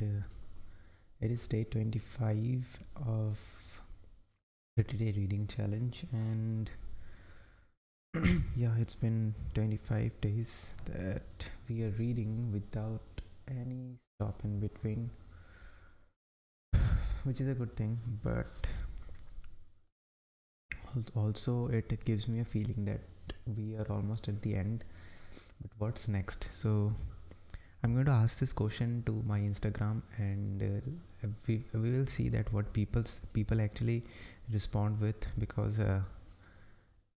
and it is day 25 of 30-day reading challenge. And yeah, it's been 25 days that we are reading without any stop in between, which is a good thing, but also it gives me a feeling that we are almost at the end. But what's next? So I'm going to ask this question to my Instagram, and we will see that what people actually respond with, because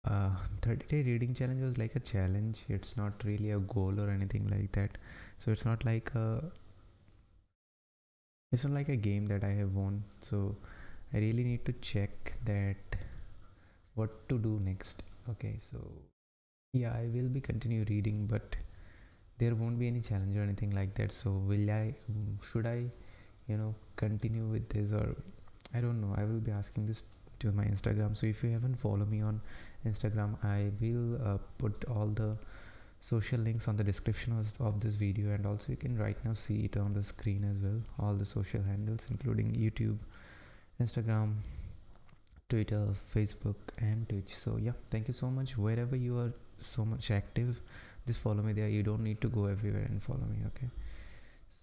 30-day reading challenge was like a challenge. It's not really a goal or anything like that. So it's not like a game that I have won. So I really need to check that what to do next. Okay, so yeah, I will be continue reading, but there won't be any challenge or anything like that. So should I continue with this, or I don't know. I will be asking this to my Instagram. So if you haven't followed me on Instagram, I will put all the social links on the description of this video, and also you can right now see it on the screen as well, all the social handles including YouTube, Instagram, Twitter, Facebook and Twitch. So yeah, thank you so much. Wherever you are so much active, just follow me there. You don't need to go everywhere and follow me. Okay,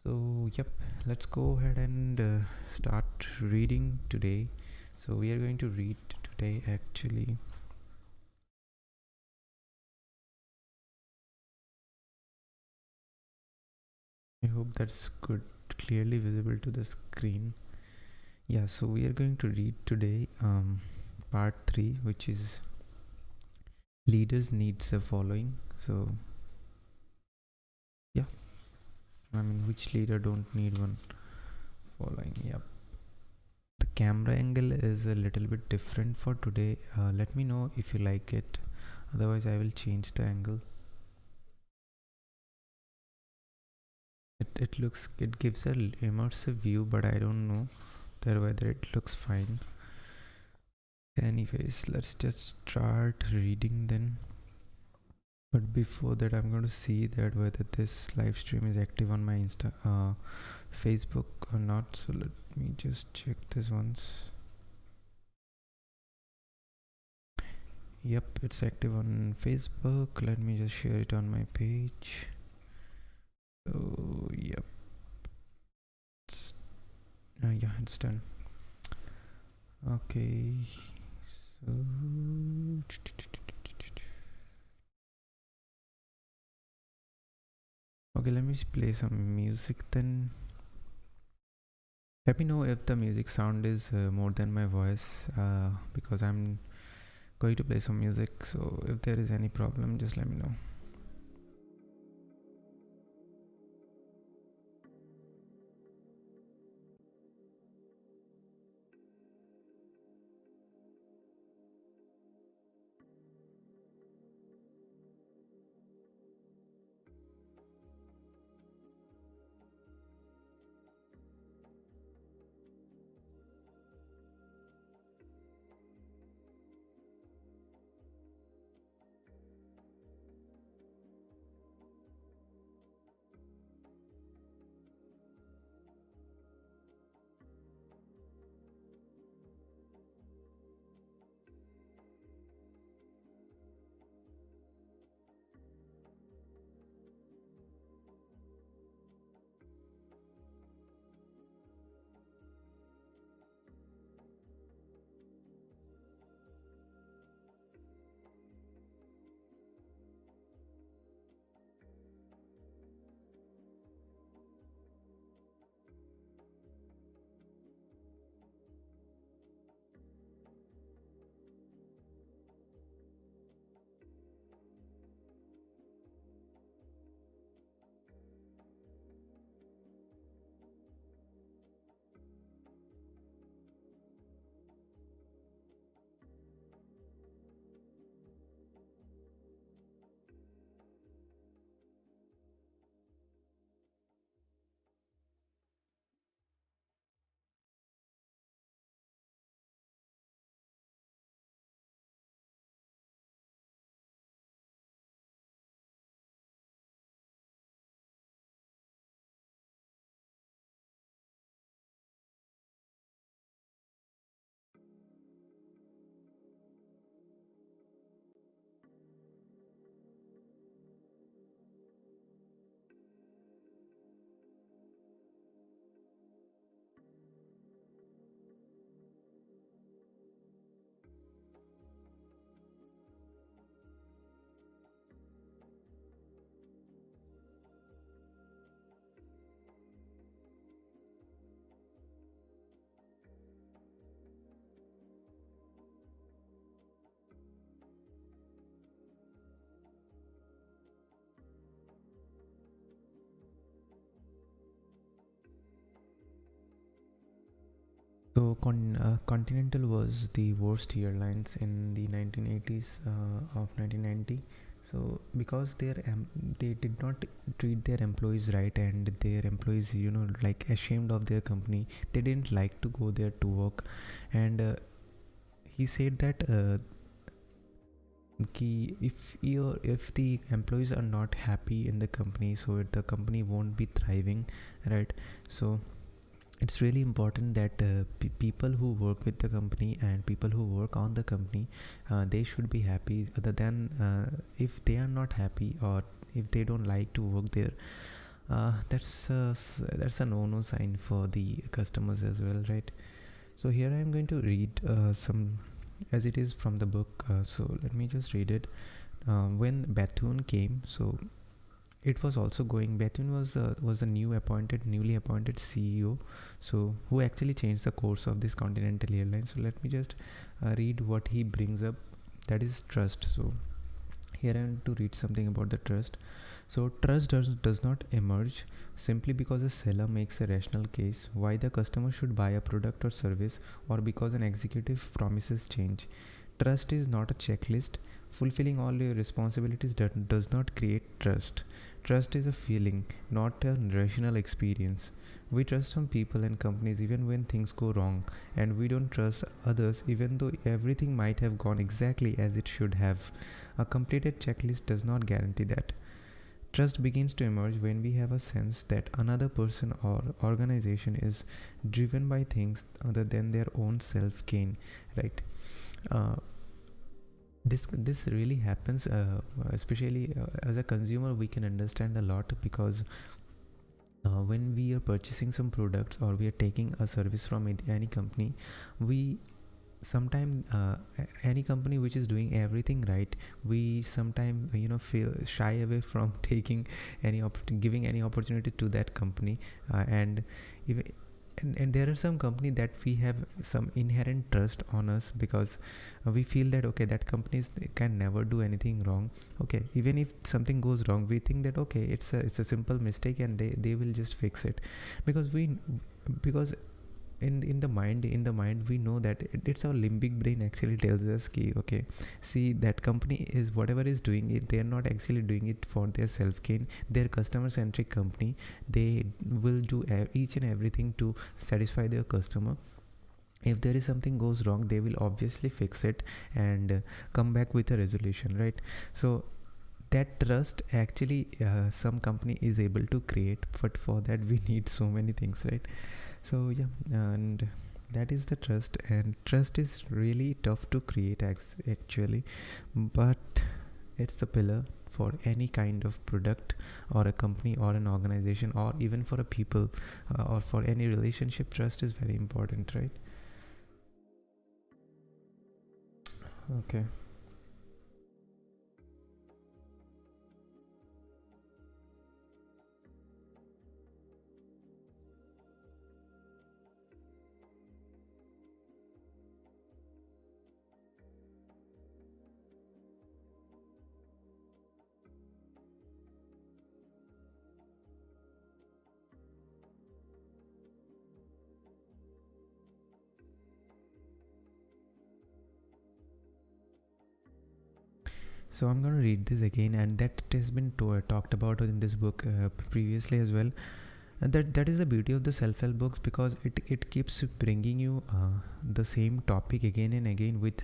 so yep, let's go ahead and start reading today. So we are going to read today actually I hope that's good, clearly visible to the screen. Yeah, so we are going to read today part 3, which is leaders needs a following. So yeah, I mean, which leader don't need one following? Yep. The camera angle is a little bit different for today. Let me know if you like it, otherwise I will change the angle. It gives a immersive view, but I don't know that whether it looks fine. Anyways, let's just start reading then. But before that, I'm going to see that whether this live stream is active on my Facebook or not. So let me just check this once. Yep, it's active on Facebook. Let me just share it on my page. So yep, yeah, it's done. Okay, so okay, let me play some music then. Let me know if the music sound is more than my voice, because I'm going to play some music. So if there is any problem, just let me know. So Continental was the worst airlines in the 1980s of 1990. So because they did not treat their employees right, and their employees, like ashamed of their company, they didn't like to go there to work. And he said that if the employees are not happy in the company, so the company won't be thriving, right? So it's really important that people who work with the company and people who work on the company, they should be happy. Other than if they are not happy, or if they don't like to work there, that's a no sign for the customers as well, right? So here I am going to read some, as it is from the book. So let me just read it. When Bethune came, so it was also going. Bethune was a newly appointed CEO, so who actually changed the course of this Continental Airlines. So let me just read what he brings up. That is trust. So here I want to read something about the trust. So trust does not emerge simply because a seller makes a rational case why the customer should buy a product or service, or because an executive promises change. Trust is not a checklist. Fulfilling all your responsibilities does not create trust. Trust is a feeling, not a rational experience. We trust some people and companies even when things go wrong, and we don't trust others even though everything might have gone exactly as it should have. A completed checklist does not guarantee that. Trust begins to emerge when we have a sense that another person or organization is driven by things other than their own self gain, right? Uh, this really happens, especially as a consumer we can understand a lot, because when we are purchasing some products or we are taking a service from any company, we sometimes any company which is doing everything right, we sometimes feel shy away from taking giving any opportunity to that company. And even and there are some company that we have some inherent trust on us, because we feel that okay, that companies can never do anything wrong. Okay, even if something goes wrong, we think that okay, it's a simple mistake and they will just fix it, because because in the mind we know that it's our limbic brain actually tells us ki, okay, see, that company is whatever is doing it, they are not actually doing it for their self gain. They're customer centric company. They will do each and everything to satisfy their customer. If there is something goes wrong, they will obviously fix it and come back with a resolution, right? So that trust actually some company is able to create, but for that we need so many things, right? So yeah, and that is the trust, and trust is really tough to create actually, but it's the pillar for any kind of product or a company or an organization, or even for a people, or for any relationship. Trust is very important, right? Okay. So I'm going to read this again, and that has been talked about in this book previously as well. And that is the beauty of the self-help books, because it keeps bringing you the same topic again and again with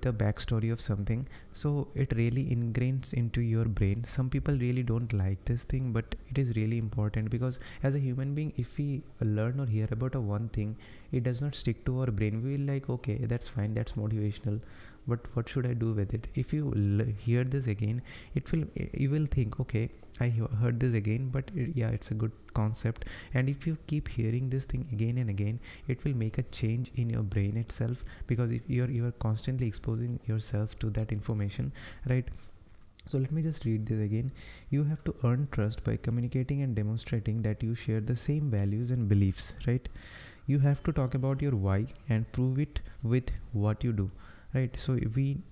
the backstory of something. So it really ingrains into your brain. Some people really don't like this thing, but it is really important, because as a human being, if we learn or hear about a one thing, it does not stick to our brain. We will like, okay, that's fine, that's motivational, but what should I do with it? If you hear this again, you will think, okay, I heard this again, but yeah, it's a good concept. And if you keep hearing this thing again and again, it will make a change in your brain itself, because if you are constantly exposing yourself to that information, right? So let me just read this again. You have to earn trust by communicating and demonstrating that you share the same values and beliefs, right? You have to talk about your why and prove it with what you do, right? So we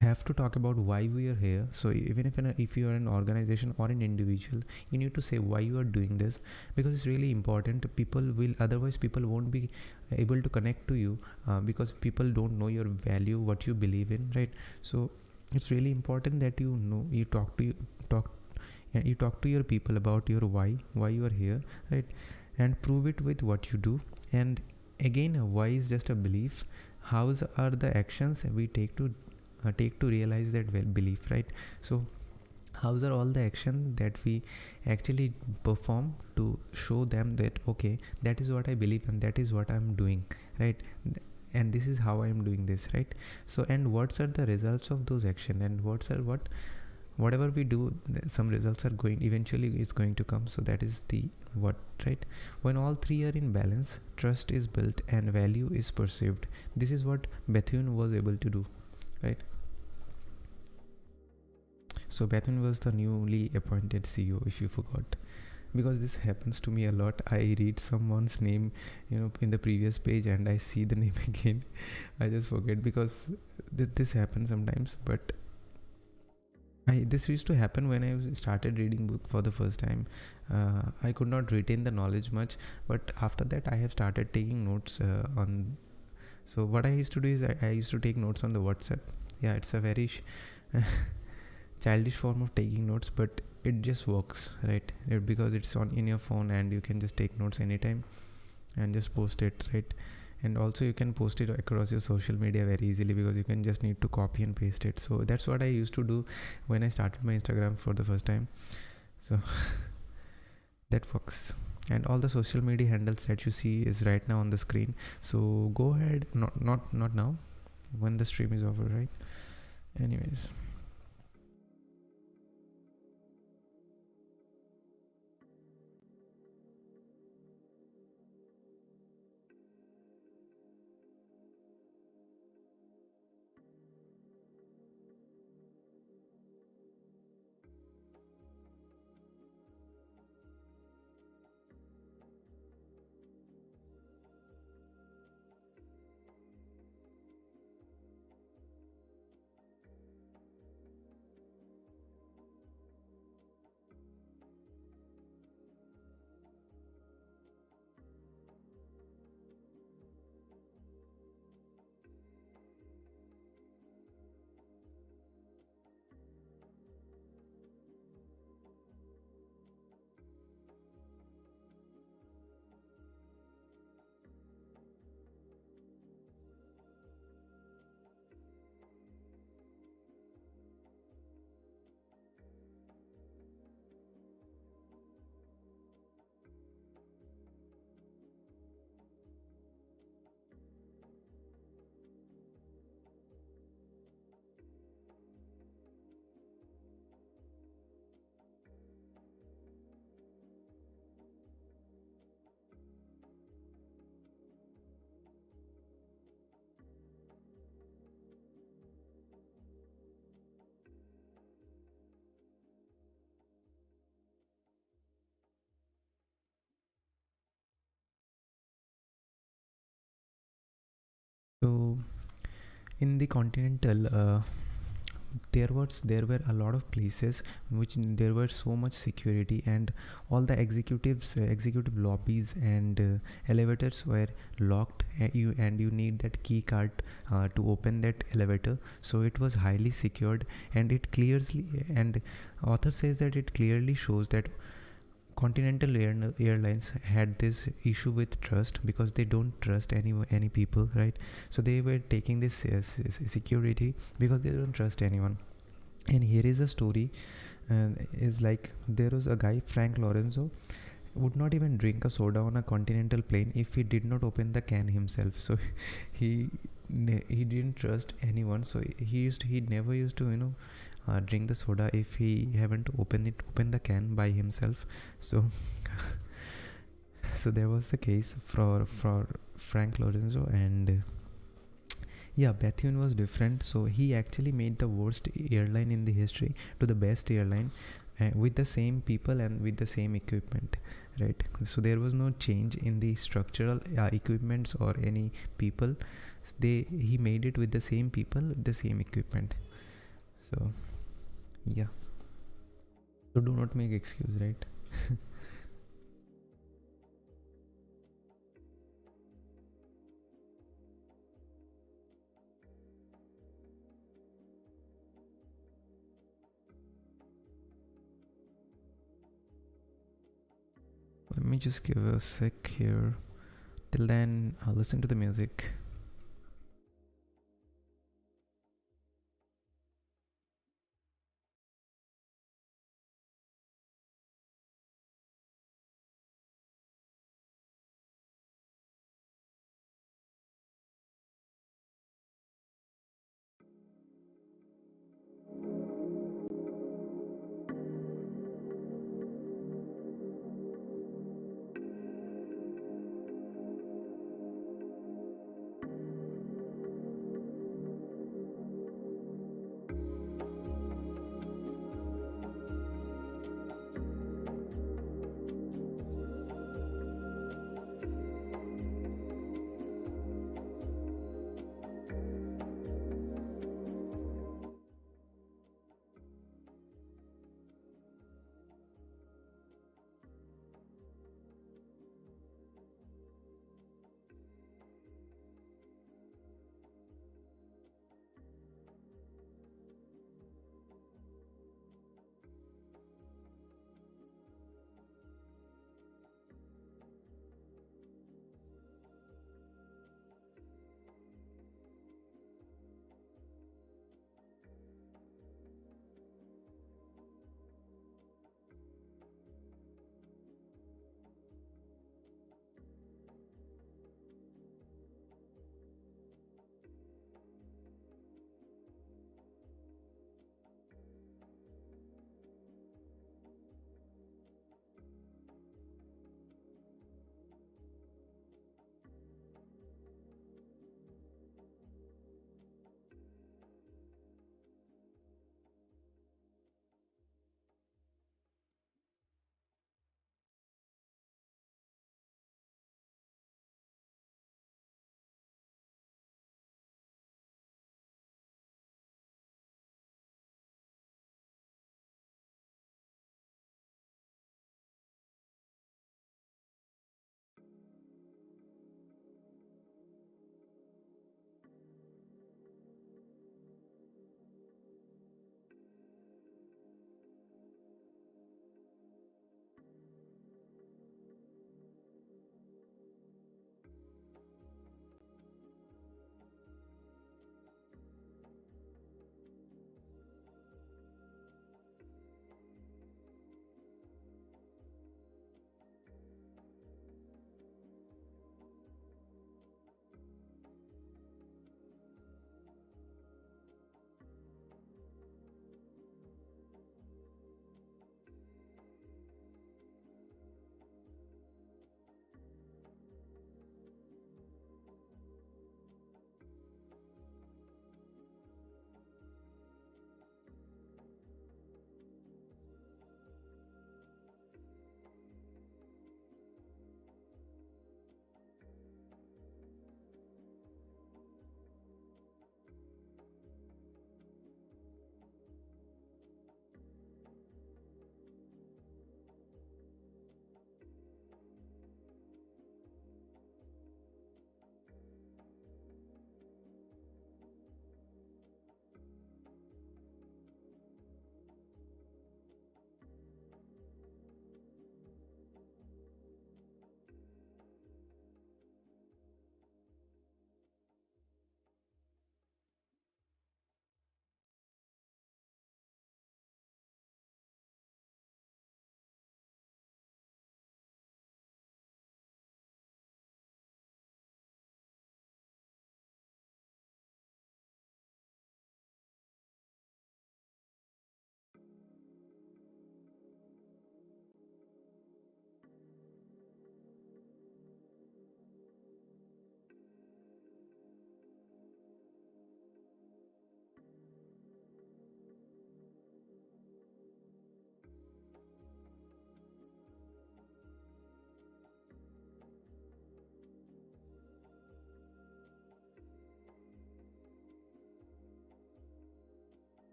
have to talk about why we are here. So even if you are an organization or an individual, you need to say why you are doing this, because it's really important. People won't be able to connect to you, because people don't know your value, what you believe in, right? So it's really important that you talk to your people about your why you are here, right? And prove it with what you do. And again, why is just a belief. Hows are the actions we take to realize that belief, right? So hows are all the action that we actually perform to show them that okay, that is what I believe and that is what I'm doing, right? And this is how I'm doing this, right? So, and what's are the results of those action, and whatever we do, some results are going eventually is going to come. So that is the what, right? When all three are in balance, trust is built and value is perceived. This is what Bethune was able to do, right? So Bethune was the newly appointed CEO, if you forgot, because this happens to me a lot. I read someone's name, in the previous page, and I see the name again. I just forget, because this happens sometimes. But this used to happen when I started reading book for the first time. I could not retain the knowledge much, but after that I have started taking notes on. So what I used to do is I used to take notes on the WhatsApp. Yeah, it's a very childish form of taking notes, but it just works, right? Because it's on in your phone and you can just take notes anytime and just post it, right? And also you can post it across your social media very easily, because you can just need to copy and paste it. So that's what I used to do when I started my Instagram for the first time. So that works. And all the social media handles that you see is right now on the screen. So go ahead, not now, when the stream is over, right? Anyways, so in the Continental, there were a lot of places which there were so much security, and all the executive lobbies and elevators were locked, and you need that key card to open that elevator. So it was highly secured, and it clearly, and author says that it clearly shows that Continental Airlines had this issue with trust, because they don't trust any people, right? So they were taking this security because they don't trust anyone. And here is a story, is like, there was a guy, Frank Lorenzo, would not even drink a soda on a Continental plane if he did not open the can himself. So he didn't trust anyone, so he never used to drink the soda if he haven't opened the can by himself. So so there was the case for Frank Lorenzo. And yeah, Bethune was different. So he actually made the worst airline in the history to the best airline, with the same people and with the same equipment, right? So there was no change in the structural equipments or any people. He made it with the same people, with the same equipment. So yeah, so do not make excuse, right? Let me just give a sec here. Till then, I'll listen to the music.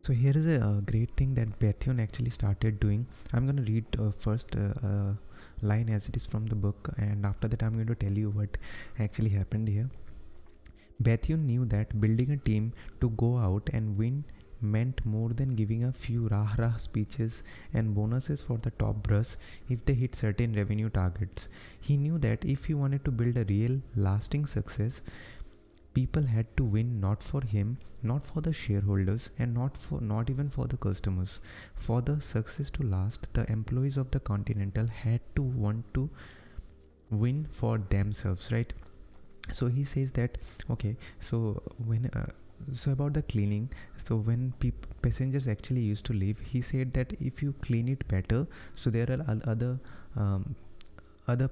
So here is a great thing that Bethune actually started doing. I'm going to read first line as it is from the book, and after that I'm going to tell you what actually happened here. Bethune knew that building a team to go out and win meant more than giving a few rah-rah speeches and bonuses for the top brass if they hit certain revenue targets. He knew that if he wanted to build a real, lasting success, people had to win, not for him, not for the shareholders, and not even for the customers. For the success to last, the employees of the Continental had to want to win for themselves, right? So he says that, okay, so when so about the cleaning, so when passengers actually used to leave, he said that if you clean it better, so there are um, other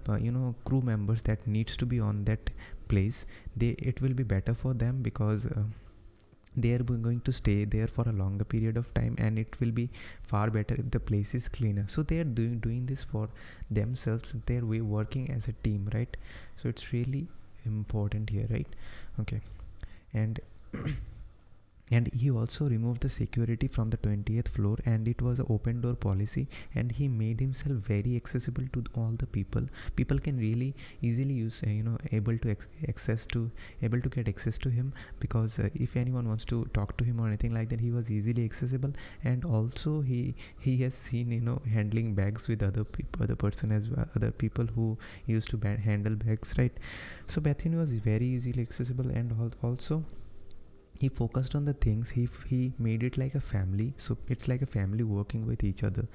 crew members that needs to be on that place, it will be better for them, because they are going to stay there for a longer period of time, and it will be far better if the place is cleaner. So they are doing this for themselves. They're working as a team, right? So it's really important here, right? Okay. And and he also removed the security from the 20th floor, and it was an open door policy, and he made himself very accessible to all the people can really easily use able to get access to him, because if anyone wants to talk to him or anything like that, he was easily accessible. And also he has seen handling bags with other person as well, other people who used to handle bags, right? So Bethany was very easily accessible, and also he focused on the things. He made it like a family, so it's like a family working with each other.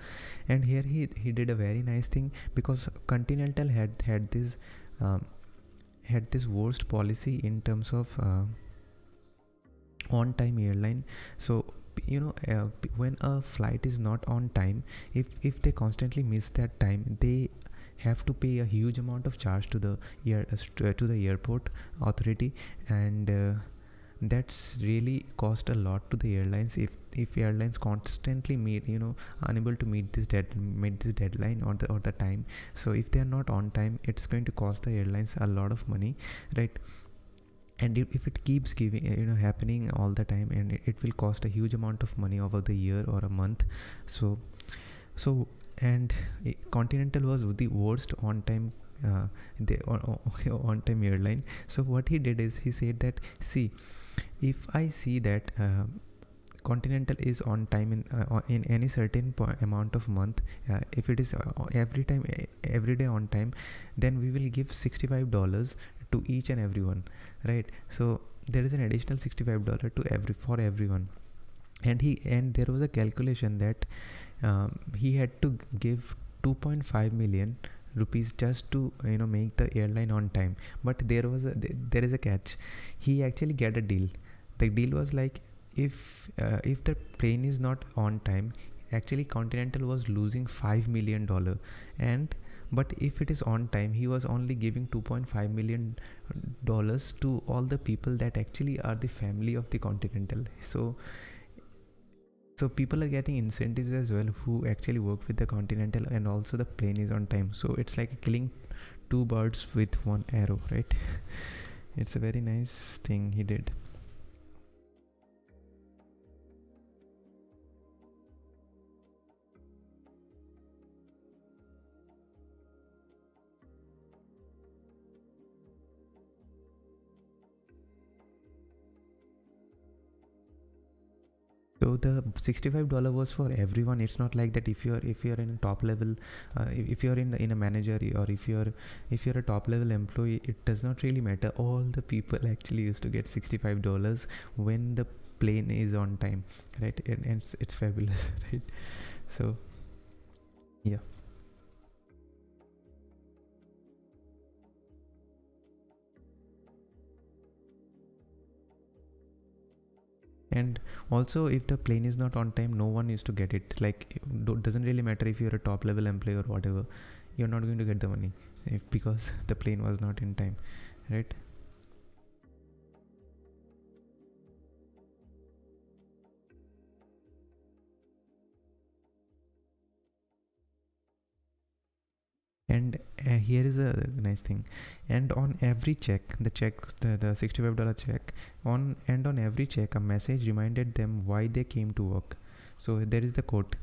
And here he did a very nice thing, because Continental had this worst policy in terms of on time airline. So when a flight is not on time, if they constantly miss that time, they have to pay a huge amount of charge to the airport authority. And that's really cost a lot to the airlines, if airlines constantly unable to meet this deadline or the time. So if they are not on time, it's going to cost the airlines a lot of money, right? And if it keeps giving happening all the time, and it will cost a huge amount of money over the year or a month. So and Continental was the worst on time on time airline. So what he did is, he said that, see, if I see that Continental is on time in any certain amount of month, if it is every day on time, then we will give $65 to each and everyone, right? So there is an additional $65 for everyone. And there was a calculation that he had to give 2.5 million rupees just to make the airline on time. But there is a catch. He actually get a deal. The deal was like, if the plane is not on time, actually Continental was losing $5 million, but if it is on time, he was only giving $2.5 million to all the people that actually are the family of the Continental. So people are getting incentives as well, who actually work with the Continental, and also the plane is on time. So it's like killing two birds with one arrow, right? It's a very nice thing he did. So the $65 was for everyone. It's not like that if you're in a top level, if you're in a manager, or if you're a top level employee, it does not really matter. All the people actually used to get $65 when the plane is on time, right? And it's fabulous, right? So yeah. And also, if the plane is not on time, no one used to get it. Like, doesn't really matter if you're a top level employee or whatever, you're not going to get the money because the plane was not in time, right? And here is a nice thing. And on every check, the $65 check, on every check, a message reminded them why they came to work. So there is the quote: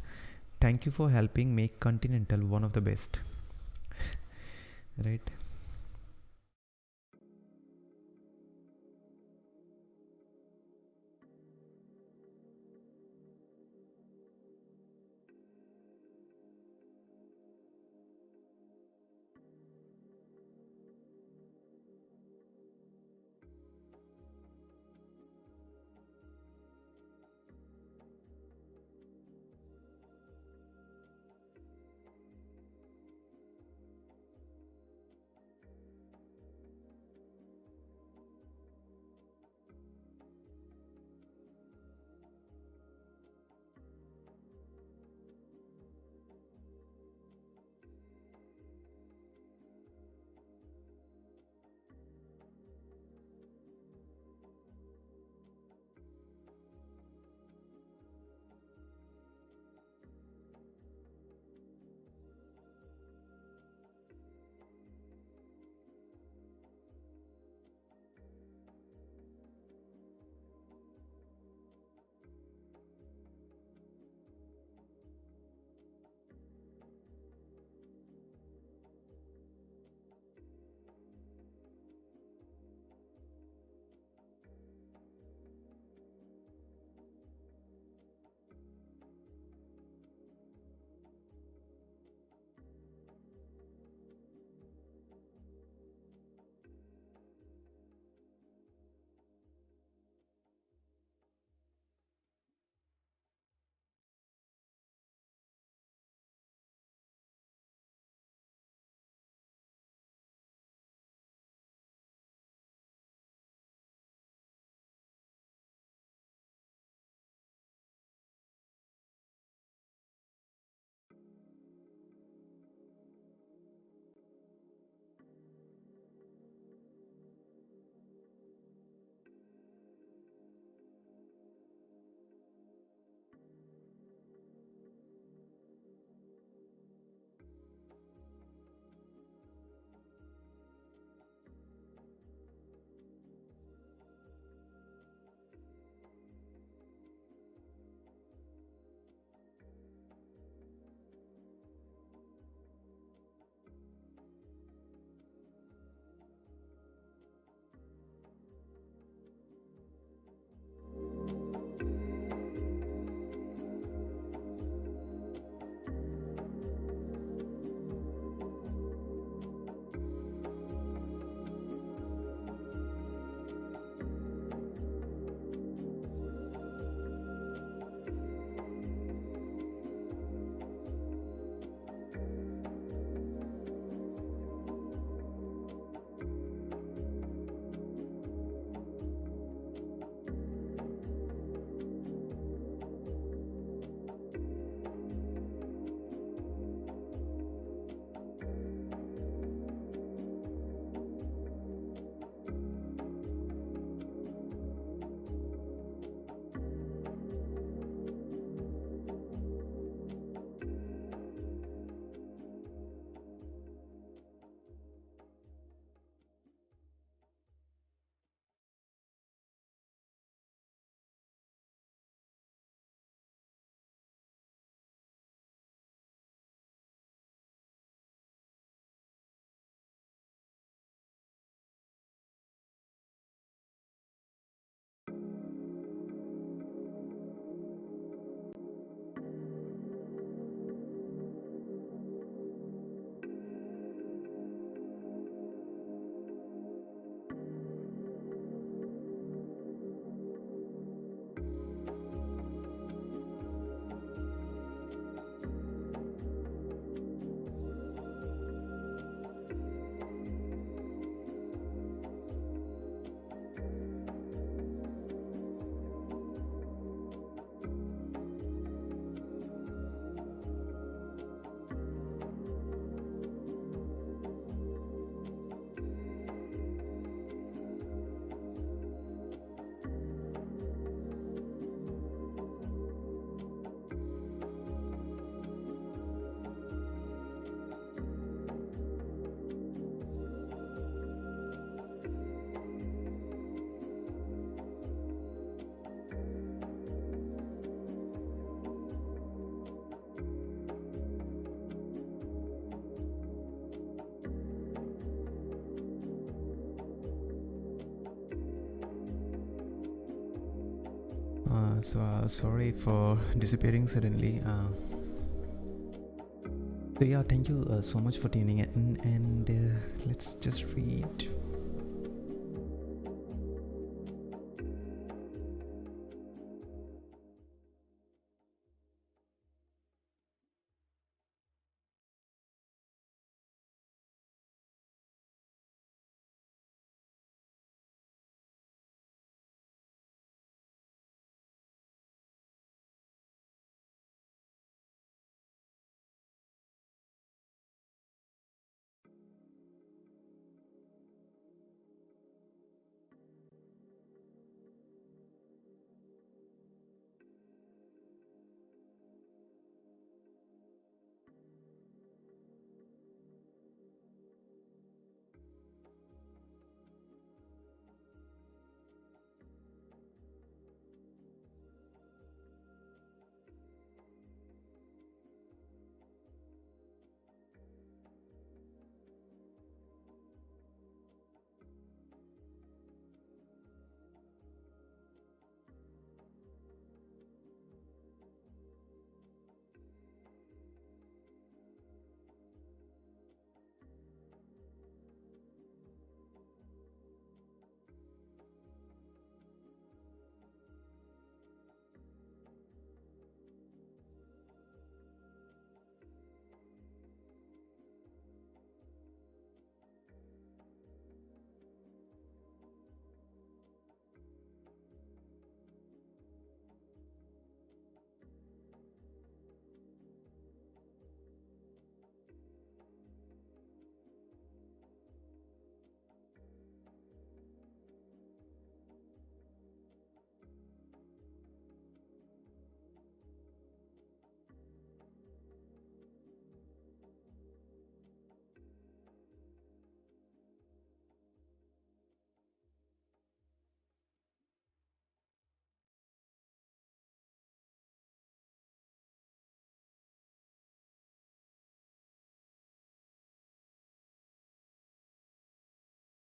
"Thank you for helping make Continental one of the best." Right? Sorry for disappearing suddenly. So yeah, thank you so much for tuning in, and let's just read.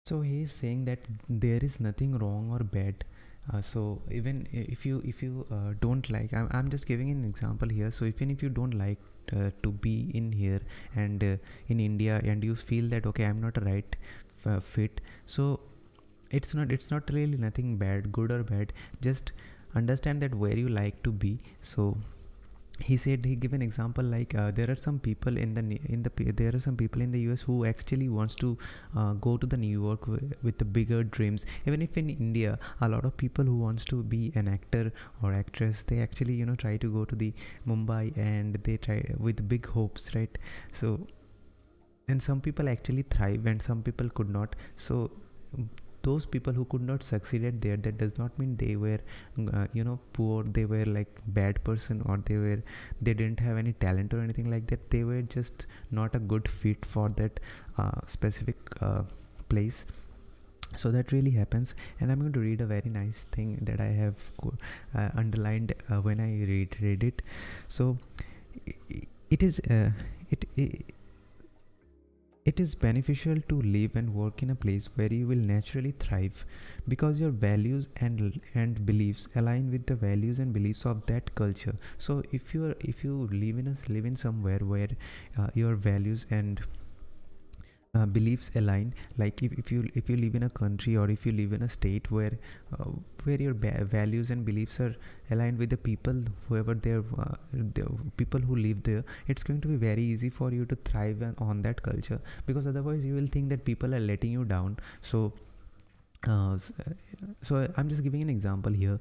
So he is saying that there is nothing wrong or bad. So even if you don't like, I'm just giving an example here. So even if you don't like to be in here and in India, and you feel that okay, I'm not a right fit, so it's not really nothing bad, good or bad. Just understand that where you like to be. So he said, he gave an example like there are some people there are some people in the US who actually wants to go to the New York with the bigger dreams. Even if in India a lot of people who wants to be an actor or actress, they actually try to go to the Mumbai, and they try with big hopes, right? So, and some people actually thrive and some people could not. So those people who could not succeed there, that does not mean they were poor, they were like bad person, or they didn't have any talent or anything like that. They were just not a good fit for that specific place. So that really happens. And I'm going to read a very nice thing that I have underlined when I read it. So it is it is beneficial to live and work in a place where you will naturally thrive, because your values and beliefs align with the values and beliefs of that culture. So if you live in somewhere where your values and beliefs align, like if you live in a country, or if you live in a state where your values and beliefs are aligned with the people, whoever the people who live there, it's going to be very easy for you to thrive on that culture, because otherwise you will think that people are letting you down. So so I'm just giving an example here.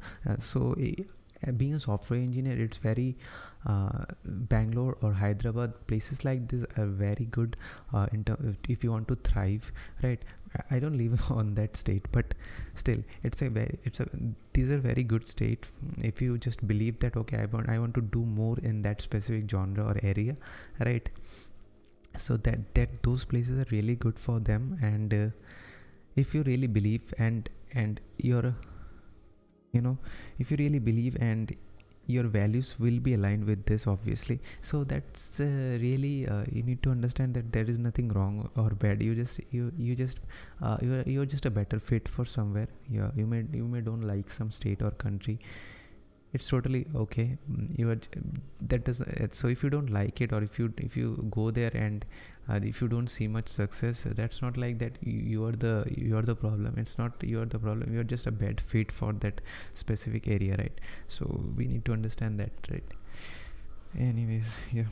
Being a software engineer, it's very Bangalore or Hyderabad, places like this are very good if you want to thrive, right? I don't live on that state, but still these are very good state if you just believe that okay, I want to do more in that specific genre or area, right? So that those places are really good for them. And if you really believe and you're if you really believe and your values will be aligned with this, obviously. So that's really you need to understand that there is nothing wrong or bad. You're just a better fit for somewhere. Yeah, you may don't like some state or country. it's totally okay. You are that does so if you don't like it, or if you go there and if you don't see much success, that's not like that you are the problem. It's not you are the problem, you are just a bad fit for that specific area, right? So we need to understand that, right? Anyways, yeah.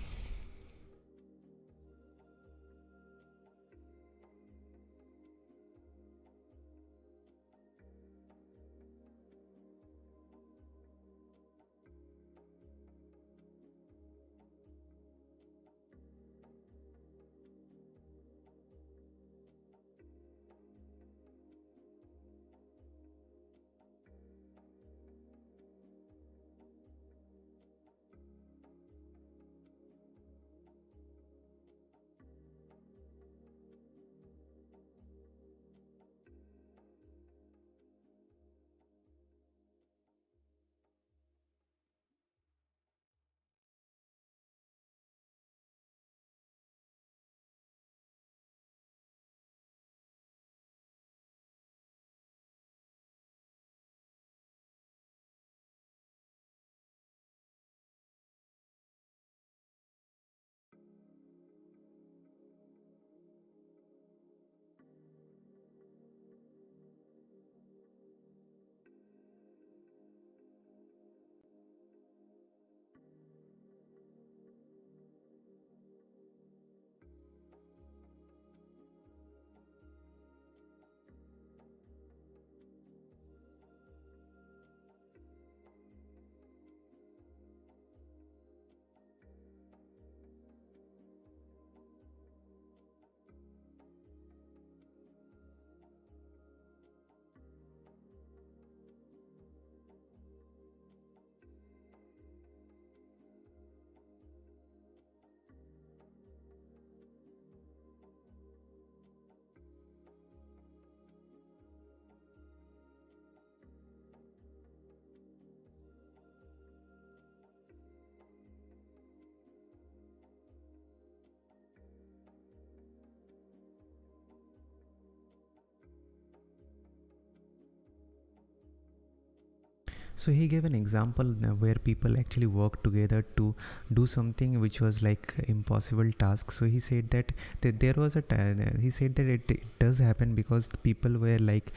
So he gave an example where people actually work together to do something which was like impossible task. So he said that there was he said that it does happen because the people were like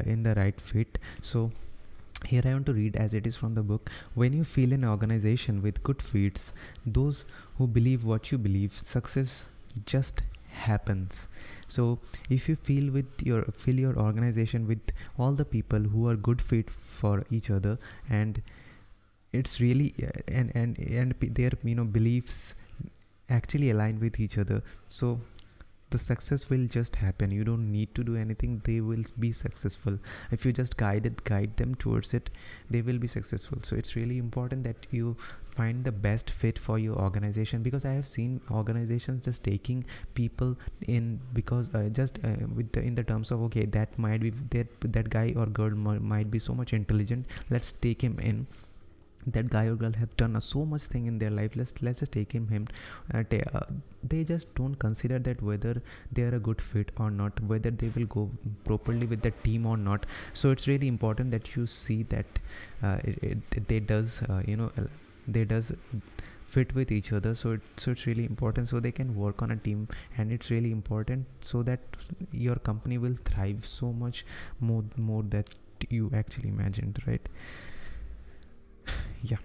in the right fit. So here I want to read as it is from the book. When you feel an organization with good fits, those who believe what you believe, success just happens. So if you fill your organization with all the people who are good fit for each other, and it's really their beliefs actually align with each other, so the success will just happen. You don't need to do anything, they will be successful. If you just guide them towards it, they will be successful. So it's really important that you find the best fit for your organization, because I have seen organizations just taking people in because just with the in the terms of, okay, that might be that guy or girl might be so much intelligent, let's take him in. That guy or girl have done so much thing in their life, let's just take him. They just don't consider that whether they are a good fit or not, whether they will go properly with the team or not. So it's really important that you see that they does they does fit with each other. So it's really important, so they can work on a team, and it's really important so that your company will thrive so much more that you actually imagined, right? Yeah.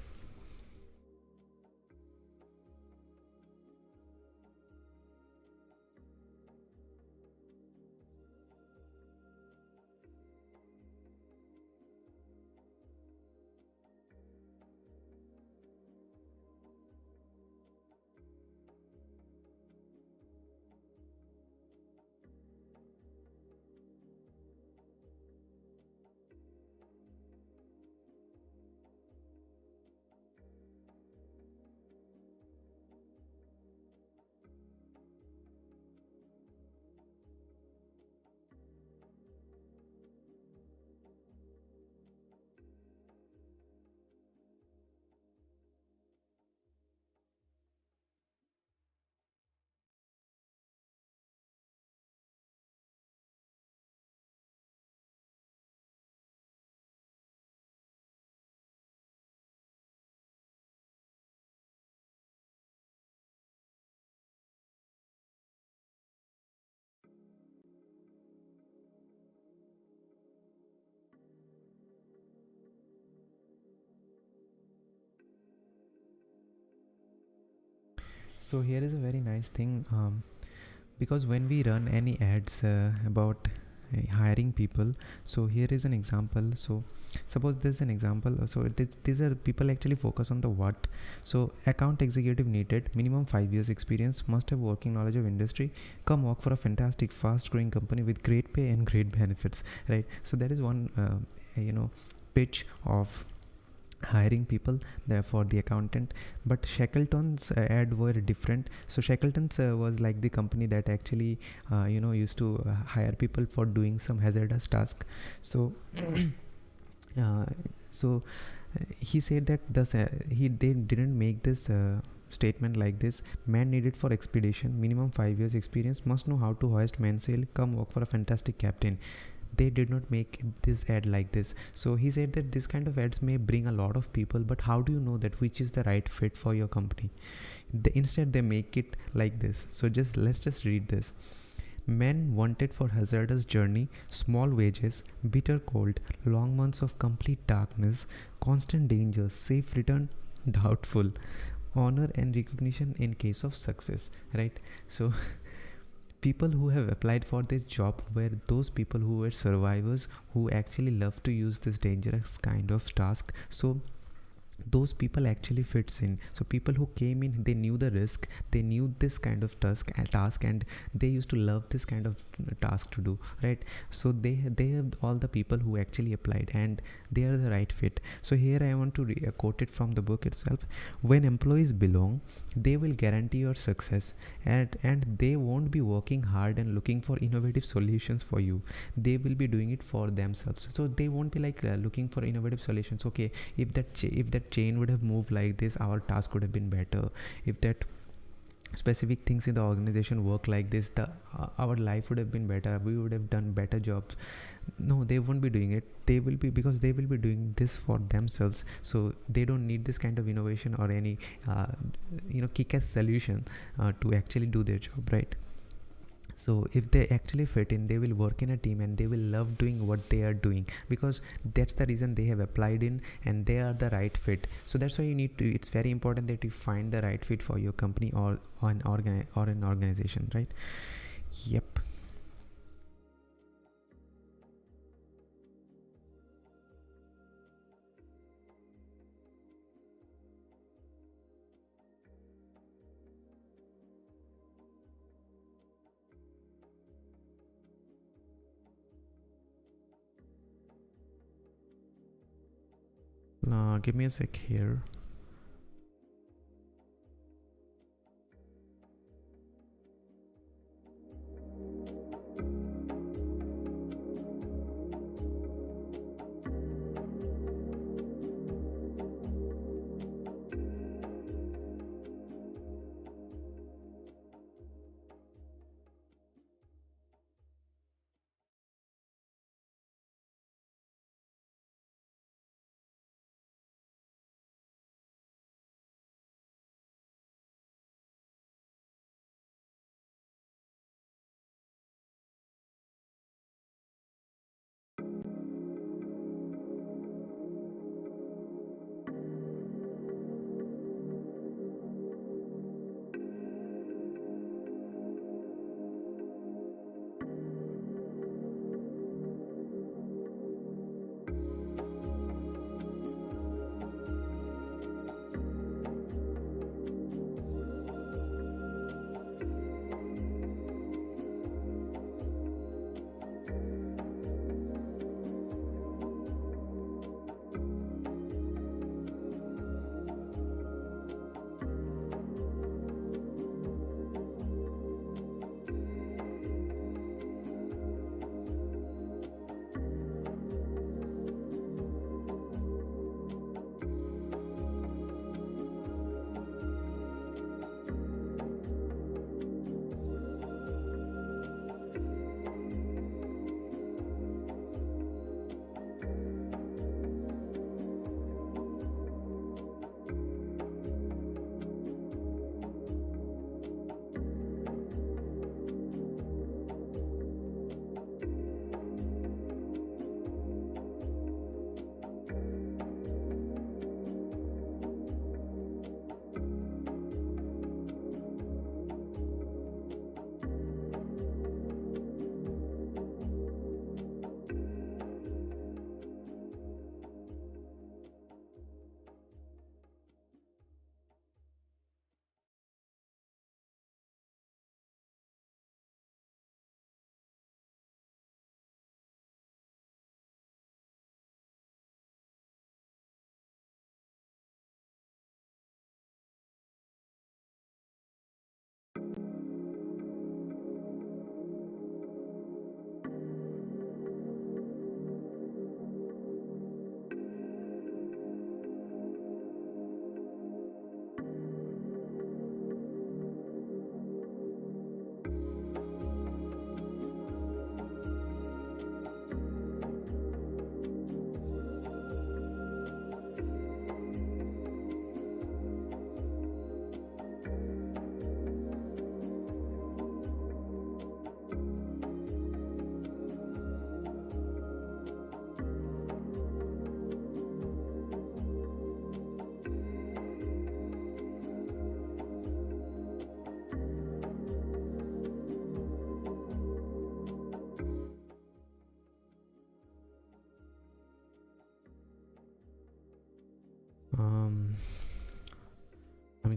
So here is a very nice thing, because when we run any ads about hiring people, so here is an example. So suppose this is an example. So these are people actually focus on the what. So account executive needed minimum 5 years experience, must have working knowledge of industry, come work for a fantastic fast growing company with great pay and great benefits, right? So that is one pitch of hiring people there for the accountant. But Shackleton's ad were different. So Shackleton's was like the company that actually used to hire people for doing some hazardous task. So uh, so he said that they didn't make this statement like this: man needed for expedition, minimum 5 years experience, must know how to hoist mainsail, come work for a fantastic captain. They did not make this ad like this. So he said that this kind of ads may bring a lot of people, but how do you know that which is the right fit for your company? Instead they make it like this. So let's just read this. Men wanted for hazardous journey, small wages, bitter cold, long months of complete darkness, constant danger, safe return doubtful, honor and recognition in case of success, right? So people who have applied for this job were those people who were survivors, who actually love to use this dangerous kind of task. So those people actually fits in. So people who came in, they knew the risk, they knew this kind of task, and they used to love this kind of task to do, right? So they are all the people who actually applied, and they are the right fit. So here I want to quote it from the book itself: when employees belong, they will guarantee your success, and they won't be working hard and looking for innovative solutions for you. They will be doing it for themselves. So they won't be like looking for innovative solutions. Okay, if that chain would have moved like this, our task would have been better. If that specific things in the organization work like this, the our life would have been better, we would have done better jobs. No, they won't be doing it. They will be, because they will be doing this for themselves. So they don't need this kind of innovation or any kick-ass solution to actually do their job, right? So if they actually fit in, they will work in a team and they will love doing what they are doing, because that's the reason they have applied in, and they are the right fit. So that's why it's very important that you find the right fit for your company or an organization, right? Yep. Give me a sec here.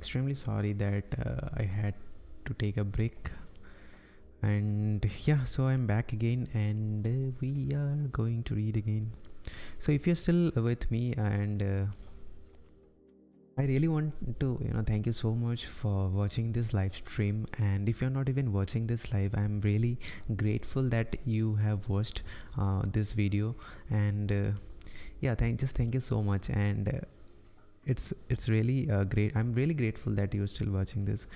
extremely sorry that I had to take a break. And yeah, so I'm back again, and we are going to read again. So if you're still with me, and I really want to thank you so much for watching this live stream. And if you're not even watching this live, I'm really grateful that you have watched this video. And yeah, thank you so much. And it's really great. I'm really grateful that you're still watching this.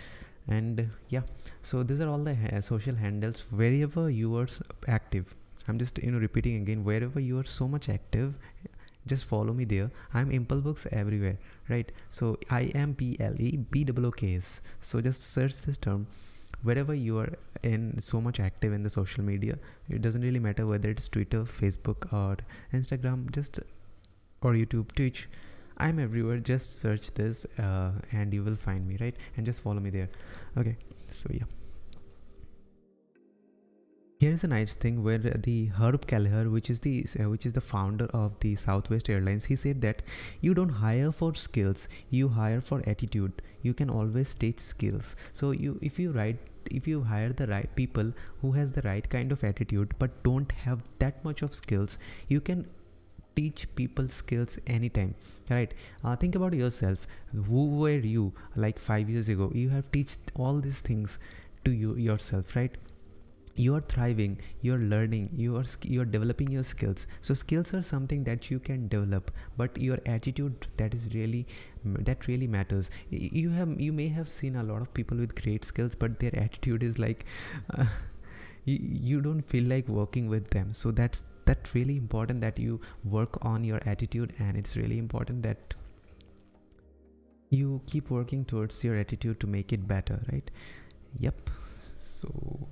And yeah, so these are all the social handles wherever you are active. I'm just repeating again, wherever you are so much active, just follow me there. I'm ImpleBooks everywhere, right? So I am PLEBOOKS. So just search this term wherever you are in so much active in the social media. It doesn't really matter whether it's Twitter, Facebook, or Instagram, just or YouTube, Twitch. I'm everywhere. Just search this and you will find me, right? And just follow me there. Okay, so yeah, here is a nice thing where the Herb Kelleher, which is the founder of the Southwest Airlines, he said that you don't hire for skills, you hire for attitude. You can always teach skills. So if you hire the right people who has the right kind of attitude but don't have that much of skills, you can teach people skills anytime, right? Think about yourself. Who were you like 5 years ago? You have teach all these things to yourself, right? You are thriving, you're learning, you're developing your skills. So skills are something that you can develop, but your attitude, that really matters. You may have seen a lot of people with great skills, but their attitude is like you don't feel like working with them. So that's really important that you work on your attitude, and it's really important that you keep working towards your attitude to make it better, right? Yep. So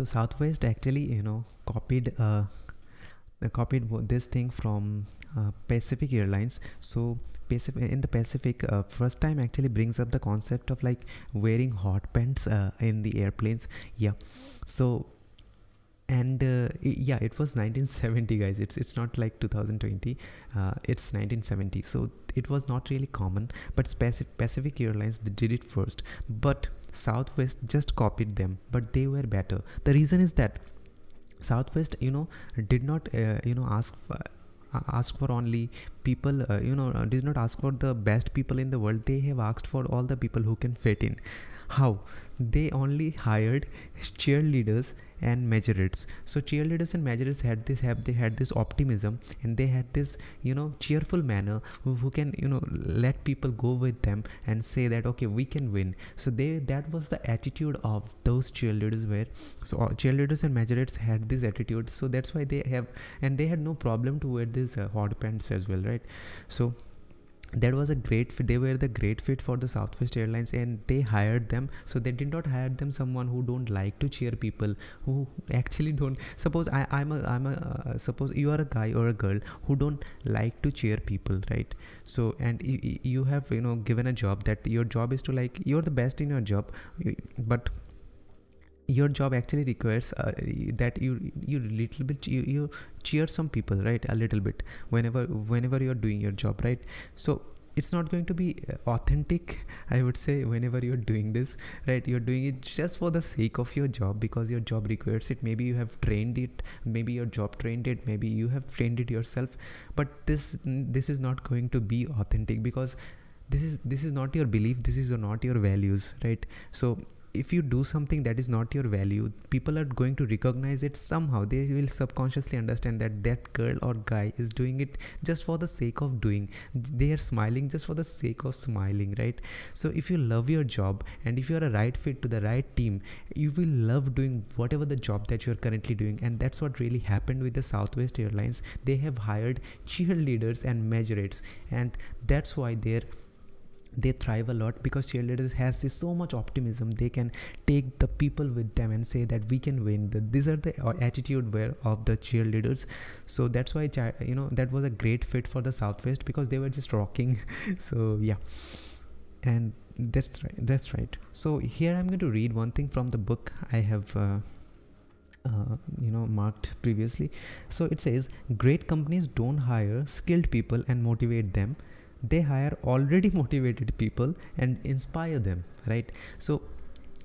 Southwest actually copied this thing from Pacific Airlines. So in the Pacific, first time actually brings up the concept of like wearing hot pants in the airplanes. Yeah. So and yeah, it was 1970, guys. It's not like 2020. It's 1970. So it was not really common, but Pacific Airlines, they did it first, but Southwest just copied them, but they were better. The reason is that Southwest, did not ask for only people, did not ask for the best people in the world. They have asked for all the people who can fit in. How? They only hired cheerleaders and majorates. So cheerleaders and majorates had this optimism, and they had this cheerful manner, who can let people go with them and say that okay, we can win. So that was the attitude of those cheerleaders were. So cheerleaders and majorates had this attitude, so that's why they have, and they had no problem to wear this hot pants as well, right? So that was a great fit. They were the great fit for the Southwest Airlines, and they hired them. So they did not hire them someone who don't like to cheer people, who actually don't. Suppose suppose you are a guy or a girl who don't like to cheer people, right? So, and you have given a job, that your job is to, like, you're the best in your job, but your job actually requires that you little bit you cheer some people, right, a little bit, whenever you're doing your job, right? So it's not going to be authentic, I would say, whenever you're doing this, right? You're doing it just for the sake of your job, because your job requires it. Maybe you have trained it, maybe your job trained it, maybe you have trained it yourself, but this is not going to be authentic, because this is not your belief, this is not your values, right? So if you do something that is not your value, people are going to recognize it somehow. They will subconsciously understand that that girl or guy is doing it just for the sake of doing. They are smiling just for the sake of smiling, right? So if you love your job, and if you are a right fit to the right team, you will love doing whatever the job that you are currently doing. And that's what really happened with the Southwest Airlines. They have hired cheerleaders and majorates, and that's why they thrive a lot, because cheerleaders has this so much optimism. They can take the people with them and say that we can win. These are the attitude were of the cheerleaders. So that's why that was a great fit for the Southwest, because they were just rocking. So yeah, and that's right. So here I'm going to read one thing from the book I have marked previously. So it says, great companies don't hire skilled people and motivate them, they hire already motivated people and inspire them, right? So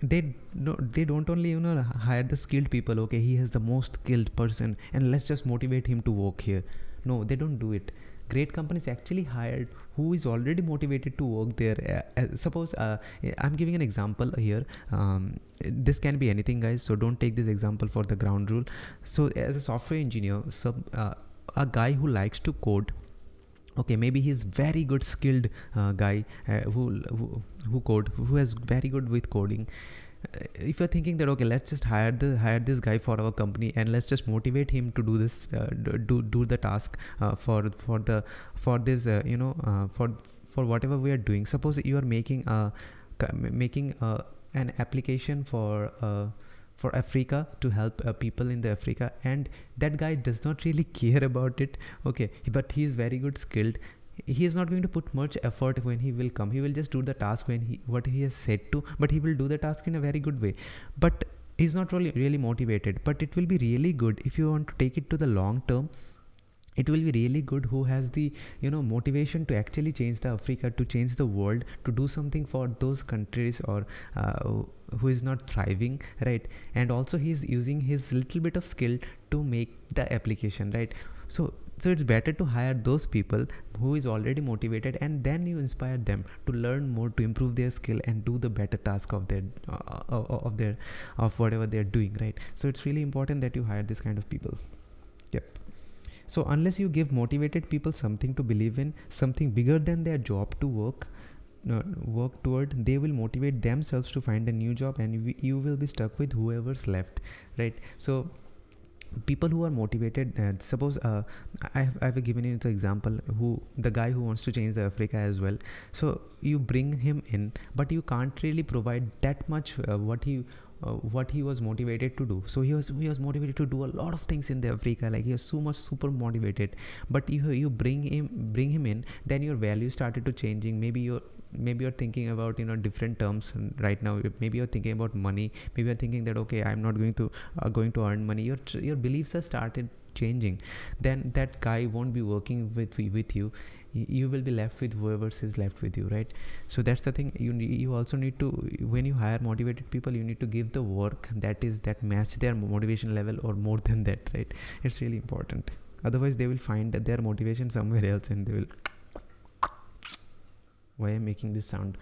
they don't only hire the skilled people. Okay, he has the most skilled person and let's just motivate him to work here. No, they don't do it. Great companies actually hired who is already motivated to work there. Suppose I'm giving an example here. This can be anything, guys, so don't take this example for the ground rule. So as a software engineer, a guy who likes to code, okay, maybe he's very good skilled guy who has very good with coding. If you're thinking that okay, let's just hire this guy for our company and let's just motivate him to do this, do the task for whatever we are doing. Suppose you are making an application for Africa, to help people in the Africa, and that guy does not really care about it, okay, but he is very good skilled. He is not going to put much effort when he will come. He will just do the task what he has said to, but he will do the task in a very good way. But he's not really motivated. But it will be really good if you want to take it to the long term. It will be really good who has the motivation to actually change the Africa, to change the world, to do something for those countries, or who is not thriving, right? And also he's using his little bit of skill to make the application, right? So it's better to hire those people who is already motivated, and then you inspire them to learn more, to improve their skill and do the better task of their of whatever they're doing, right? So it's really important that you hire this kind of people. Yep. So unless you give motivated people something to believe in, something bigger than their job to work toward, they will motivate themselves to find a new job, and you will be stuck with whoever's left, right? So people who are motivated, suppose I've given you the example, the guy who wants to change the Africa as well. So you bring him in, but you can't really provide that much what he was motivated to do. So he was motivated to do a lot of things in the Africa, like he was so much super motivated, but you bring him in, then your values started to changing. Maybe you're thinking about different terms right now. Maybe you're thinking about money. Maybe you're thinking that okay, I'm not going to earn money. Your beliefs have started changing. Then that guy won't be working with you. you will be left with whoever is left with you, right? So that's the thing. You also need to, when you hire motivated people, you need to give the work that match their motivation level or more than that, right? It's really important. Otherwise they will find their motivation somewhere else and they will, why am I making this sound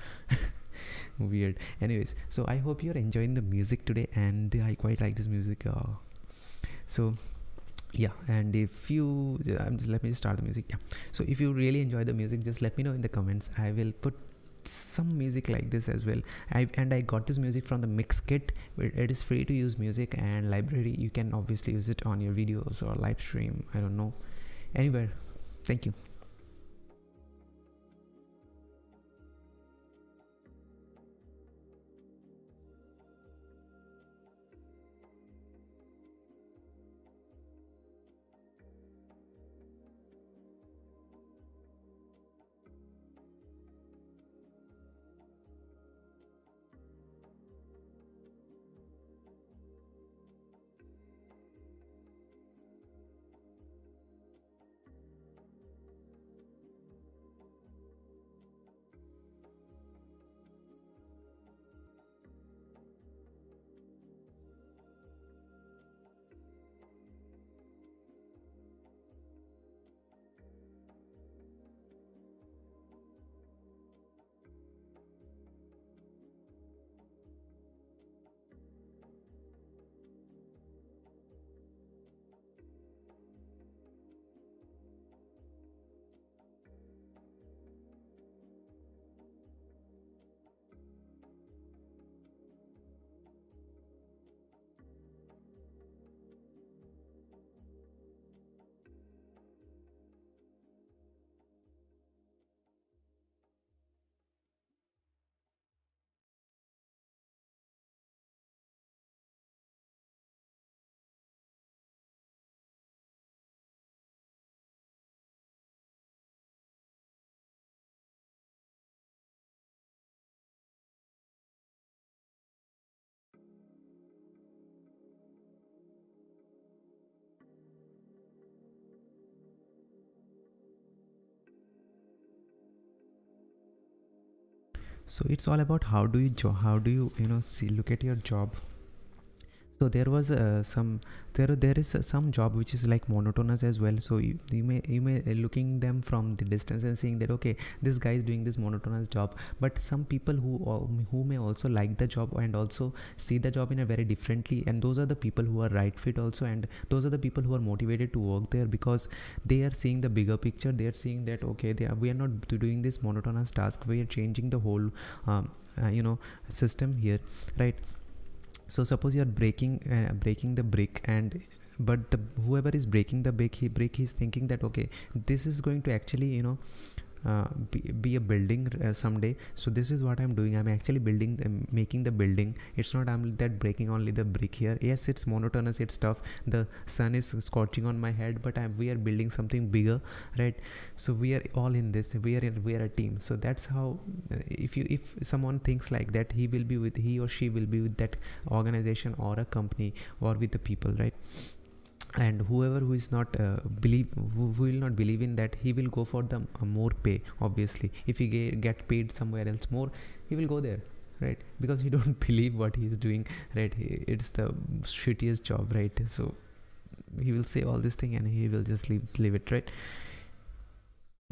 weird? Anyways, so I hope you're enjoying the music today, and I quite like this music. So yeah, and if you let me just start the music. Yeah, so if you really enjoy the music, just let me know in the comments. I will put some music like this as well. I got this music from the mix kit. It is free to use music and library. You can obviously use it on your videos or live stream, I don't know, anywhere. Thank you. So it's all about how do you see, look at your job. So there was there is some job which is like monotonous as well. So you may looking them from the distance and seeing that okay, this guy is doing this monotonous job. But some people who may also like the job and also see the job in a very differently, and those are the people who are right fit also, and those are the people who are motivated to work there because they are seeing the bigger picture. They are seeing that okay, we are not doing this monotonous task, we are changing the whole system here, right? So suppose you are breaking the brick, and but whoever is breaking the brick, he's thinking that okay, this is going to actually be a building someday. So this is what I'm doing, I'm actually building, making the building. It's not I'm that breaking only the brick here. Yes, it's monotonous, it's tough, the sun is scorching on my head, but we are building something bigger, right? So we are all in this, we are a team. So that's how if someone thinks like that, he or she will be with that organization or a company or with the people, right? And whoever who is not who will not believe in that, he will go for the more pay. Obviously if he get paid somewhere else more, he will go there, right? Because he don't believe what he is doing, right? It's the shittiest job, right? So he will say all this thing and he will just leave it, right?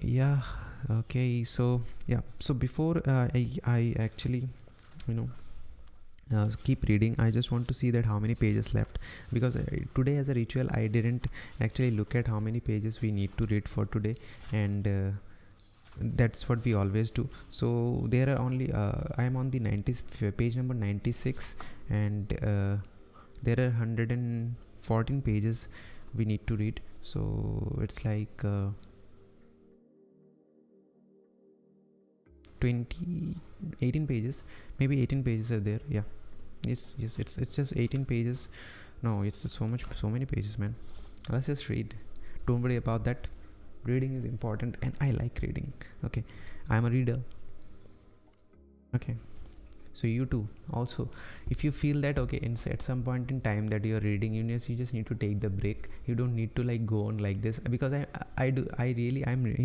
Yeah, okay. So yeah, so before I actually keep reading, I just want to see that how many pages left, because today as a ritual I didn't actually look at how many pages we need to read for today, and that's what we always do. So there are only I am on the page number 96, and there are 114 pages we need to read. So it's like 18 pages, maybe 18 pages are there. Yeah, yes, it's just 18 pages. No, it's so many pages, man. Let's just read, don't worry about that. Reading is important and I like reading. Okay, I'm a reader. Okay, So you too also, if you feel that okay, at some point in time that you're reading, you just need to take the break. You don't need to like go on like this, because I'm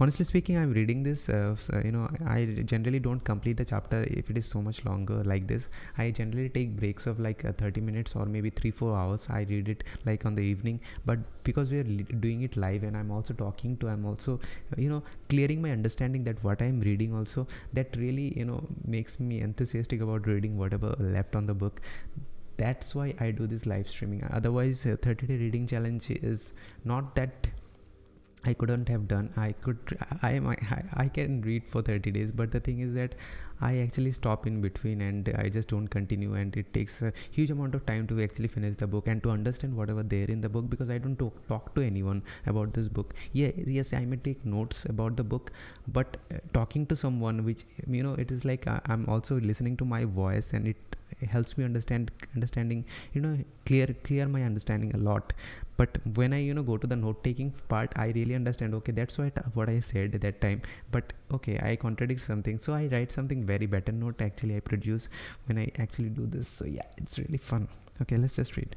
honestly speaking, I'm reading this I generally don't complete the chapter if it is so much longer like this. I generally take breaks of like 30 minutes or maybe 3-4 hours. I read it like on the evening, but because we are doing it live, and I'm also clearing my understanding that what I'm reading also, that really makes me enthusiastic about reading whatever left on the book. That's why I do this live streaming. Otherwise 30-day reading challenge is not that I couldn't have done. I can read for 30 days, but the thing is that I actually stop in between and I just don't continue, and it takes a huge amount of time to actually finish the book and to understand whatever there in the book, because I don't talk to anyone about this book. Yes, I may take notes about the book, but talking to someone, which it is like I'm also listening to my voice, and it helps me understanding clear my understanding a lot. But when I go to the note taking part, I really understand, okay, that's what I said at that time, but okay, I contradict something, so I write something very better note actually I produce when I actually do this. So yeah, it's really fun. Okay, let's just read.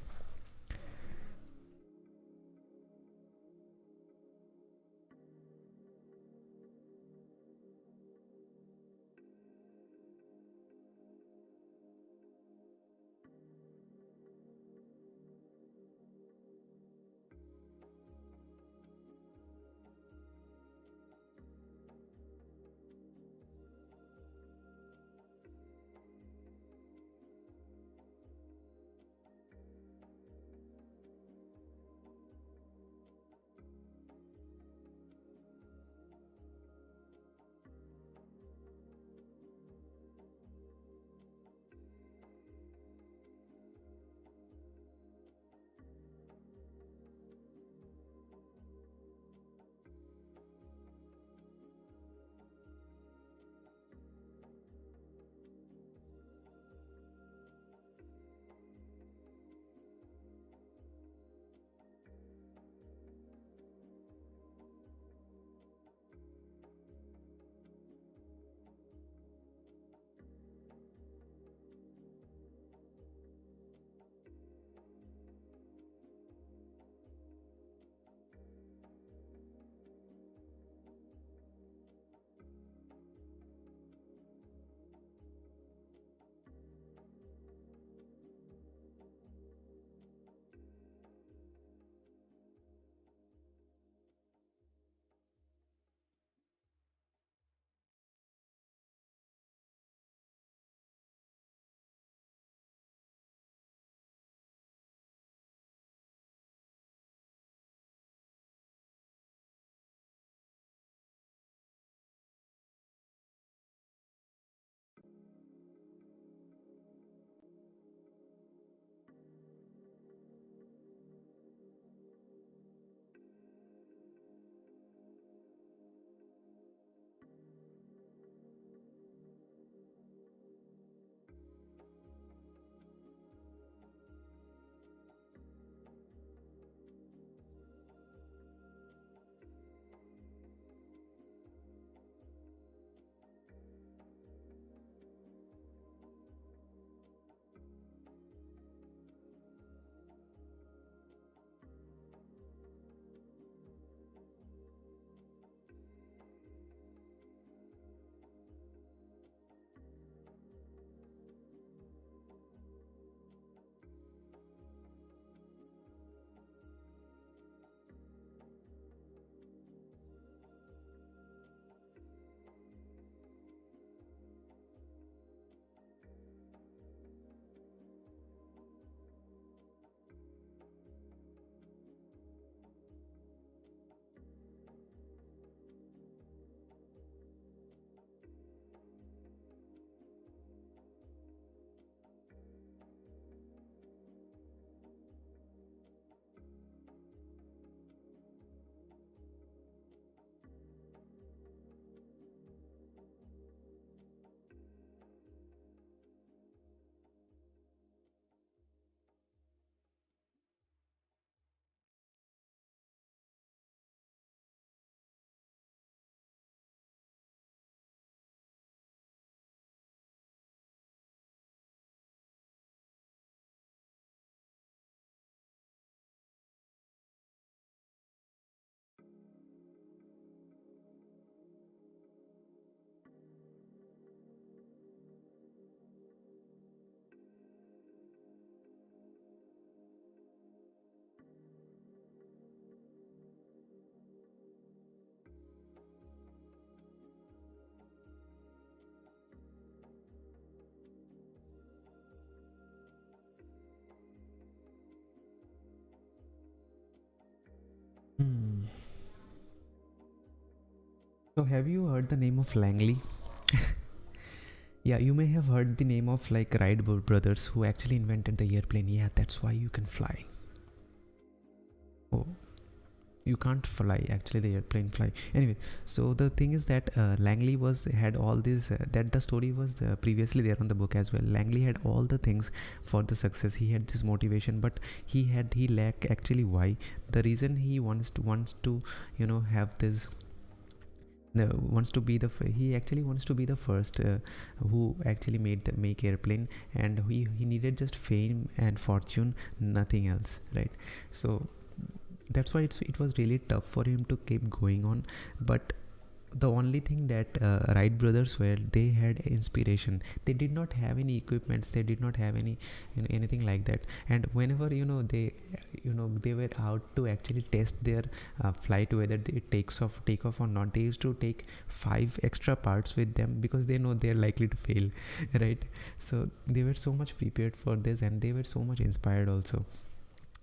So have you heard the name of Langley? Yeah, you may have heard the name of like Wright brothers who actually invented the airplane. Yeah, that's why you can fly. Oh, you can't fly, actually the airplane fly. Anyway, so the thing is that Langley was had all this that the story was previously there on the book as well. Langley had all the things for the success. He had this motivation, but he lacked actually why. The reason he wants to have this, wants to be he actually wants to be the first who actually make airplane, and he needed just fame and fortune, nothing else, right? So that's why it was really tough for him to keep going on. But the only thing that Wright brothers were, they had inspiration. They did not have any equipments, they did not have any anything like that. And whenever they were out to actually test their flight, whether it take off or not, they used to take 5 extra parts with them because they know they're likely to fail. Right? So they were so much prepared for this, and they were so much inspired also.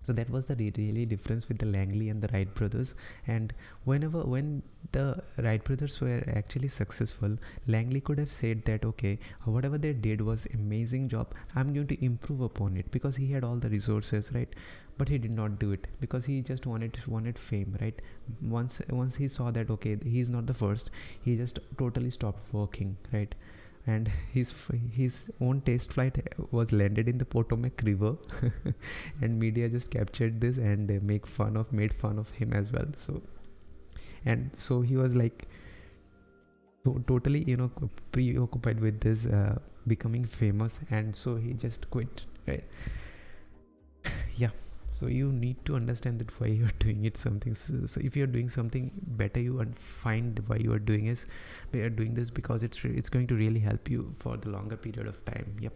So that was the really difference with the Langley and the Wright brothers. And when the Wright brothers were actually successful, Langley could have said that, okay, whatever they did was amazing job, I'm going to improve upon it, because he had all the resources, right? But he did not do it because he just wanted fame, right? Once he saw that, okay, he's not the first, he just totally stopped working, right? And his own test flight was landed in the Potomac River, and media just captured this and made fun of him as well. So, and so he was like totally preoccupied with this becoming famous, and so he just quit, right? Yeah. So you need to understand that why you're doing it something. So if you're doing something better, you find why you are doing this, because it's going to really help you for the longer period of time. Yep.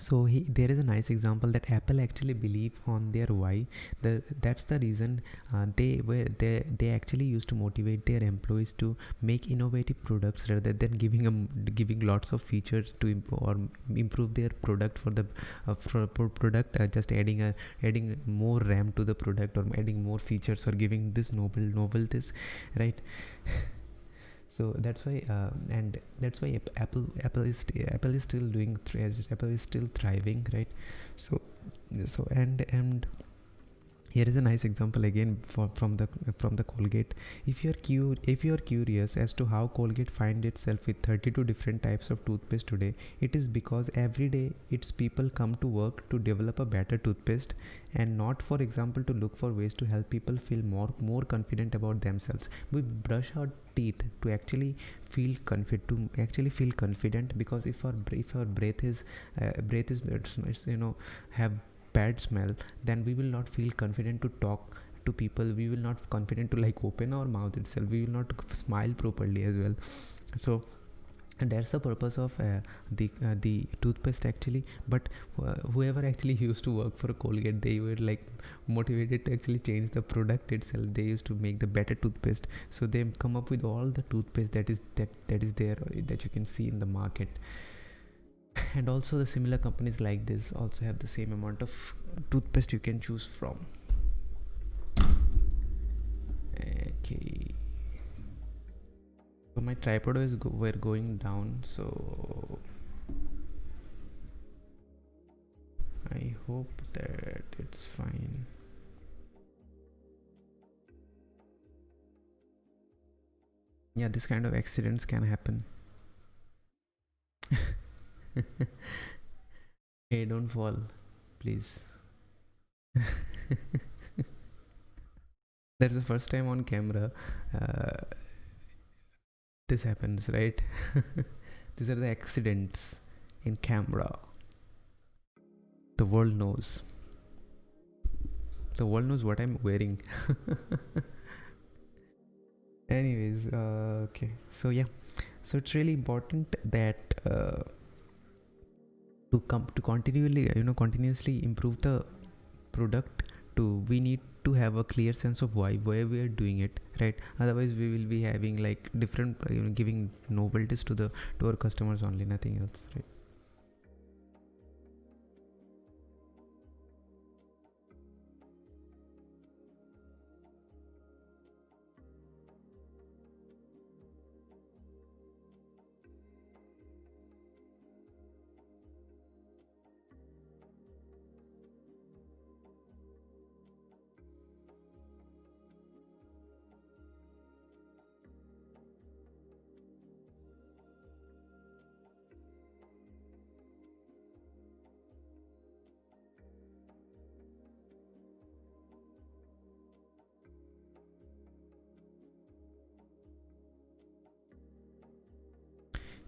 So there is a nice example that Apple actually believe on their why. That's the reason they actually used to motivate their employees to make innovative products rather than giving lots of features to improve their product for the for product, just adding more RAM to the product, or adding more features, or giving this novelties, right? So that's why and that's why Apple is still Apple is still thriving, right? So and here is a nice example again from the Colgate. If you are curious as to how Colgate find itself with 32 different types of toothpaste today, it is because every day its people come to work to develop a better toothpaste, and not, for example, to look for ways to help people feel more confident about themselves. We brush our teeth to actually feel confident, because if our breath is it's, have bad smell, then we will not feel confident to talk to people. We will not confident to like open our mouth itself. We will not smile properly as well. So, and that's the purpose of the toothpaste actually. But whoever actually used to work for Colgate, they were like motivated to actually change the product itself. They used to make the better toothpaste, so they come up with all the toothpaste that is there, that you can see in the market. And also the similar companies like this also have the same amount of toothpaste you can choose from. Okay, so my tripod were going down, so I hope that it's fine. Yeah, this kind of accidents can happen. Hey, don't fall, please. That's the first time on camera this happens, right? These are the accidents in camera. The world knows. The world knows what I'm wearing. Anyways, okay. So yeah, so it's really important that to continuously improve the product. We need to have a clear sense of why we are doing it, right? Otherwise we will be having like different giving novelties to our customers only, nothing else, right?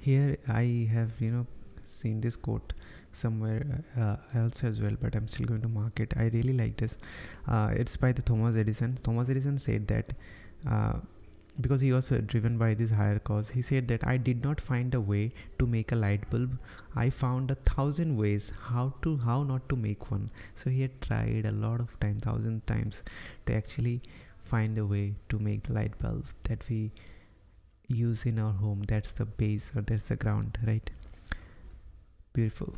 Here I have seen this quote somewhere else as well, but I'm still going to mark it. I really like this. It's by the Thomas Edison. Thomas Edison said that because he was driven by this higher cause, he said that I did not find a way to make a light bulb. I found 1,000 ways how not to make one. So he had tried a lot of time, 1,000 times, to actually find a way to make the light bulb that we use in our home. That's the base, or that's the ground, right? Beautiful.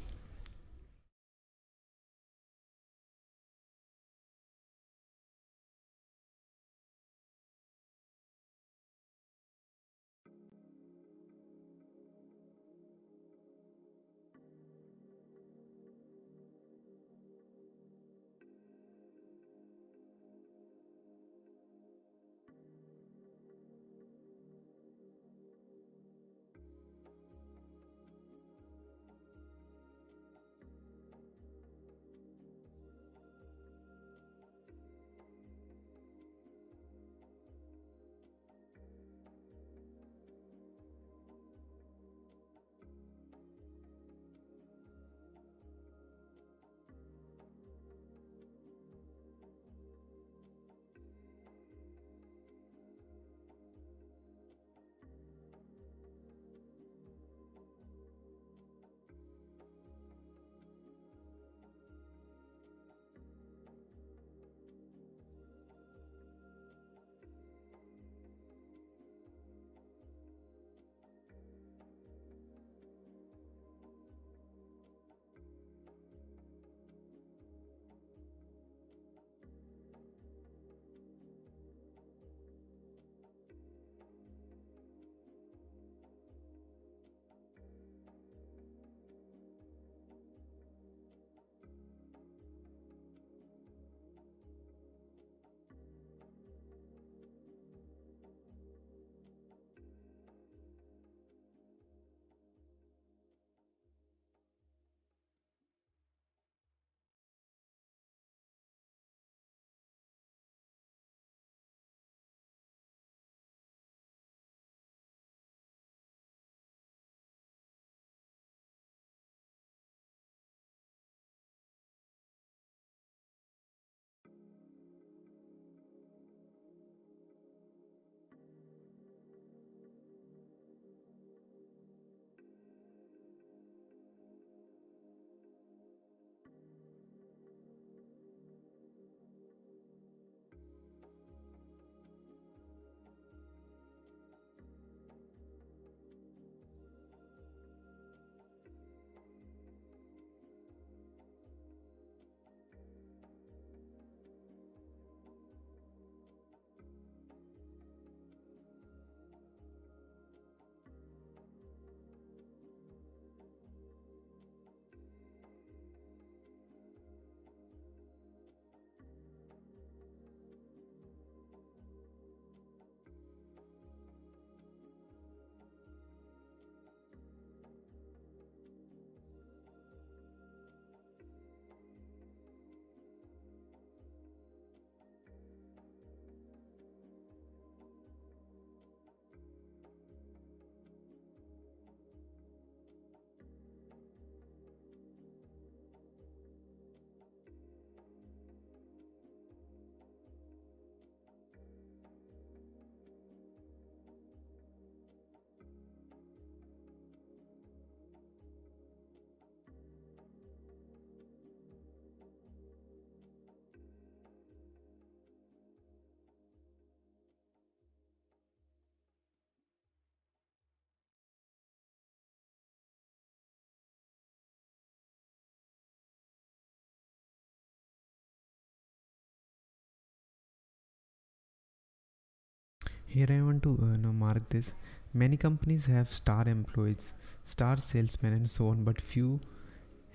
Here I want to mark this. Many companies have star employees, star salesmen, and so on, but few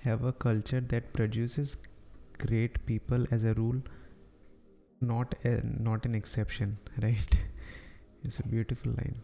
have a culture that produces great people as a rule, not an exception, right? It's a beautiful line.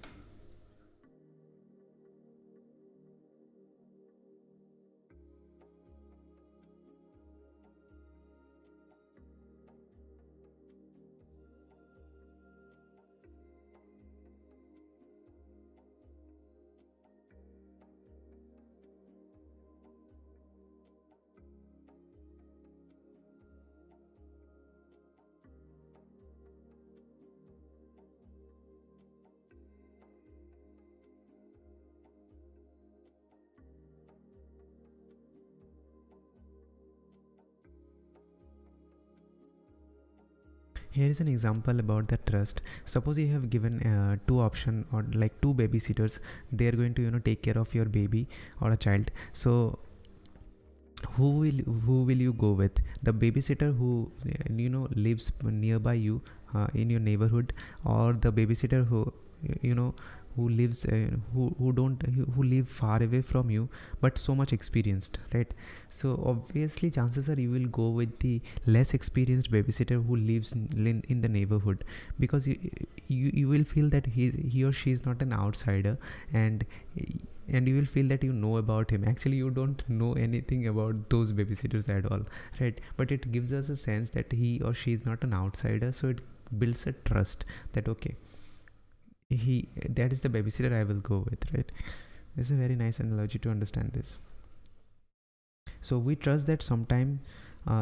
Here is an example about the trust. Suppose you have given two option, or like two babysitters. They are going to take care of your baby or a child. So who will you go with? The babysitter who lives nearby you, in your neighborhood, or the babysitter who you know who lives who live far away from you but so much experienced, right? So obviously chances are you will go with the less experienced babysitter who lives in the neighborhood, because you will feel that he or she is not an outsider, and you will feel that you know about him. Actually you don't know anything about those babysitters at all, right? But it gives us a sense that he or she is not an outsider, so it builds a trust that okay, he that is the babysitter I will go with, right? It's a very nice analogy to understand this. So we trust that sometime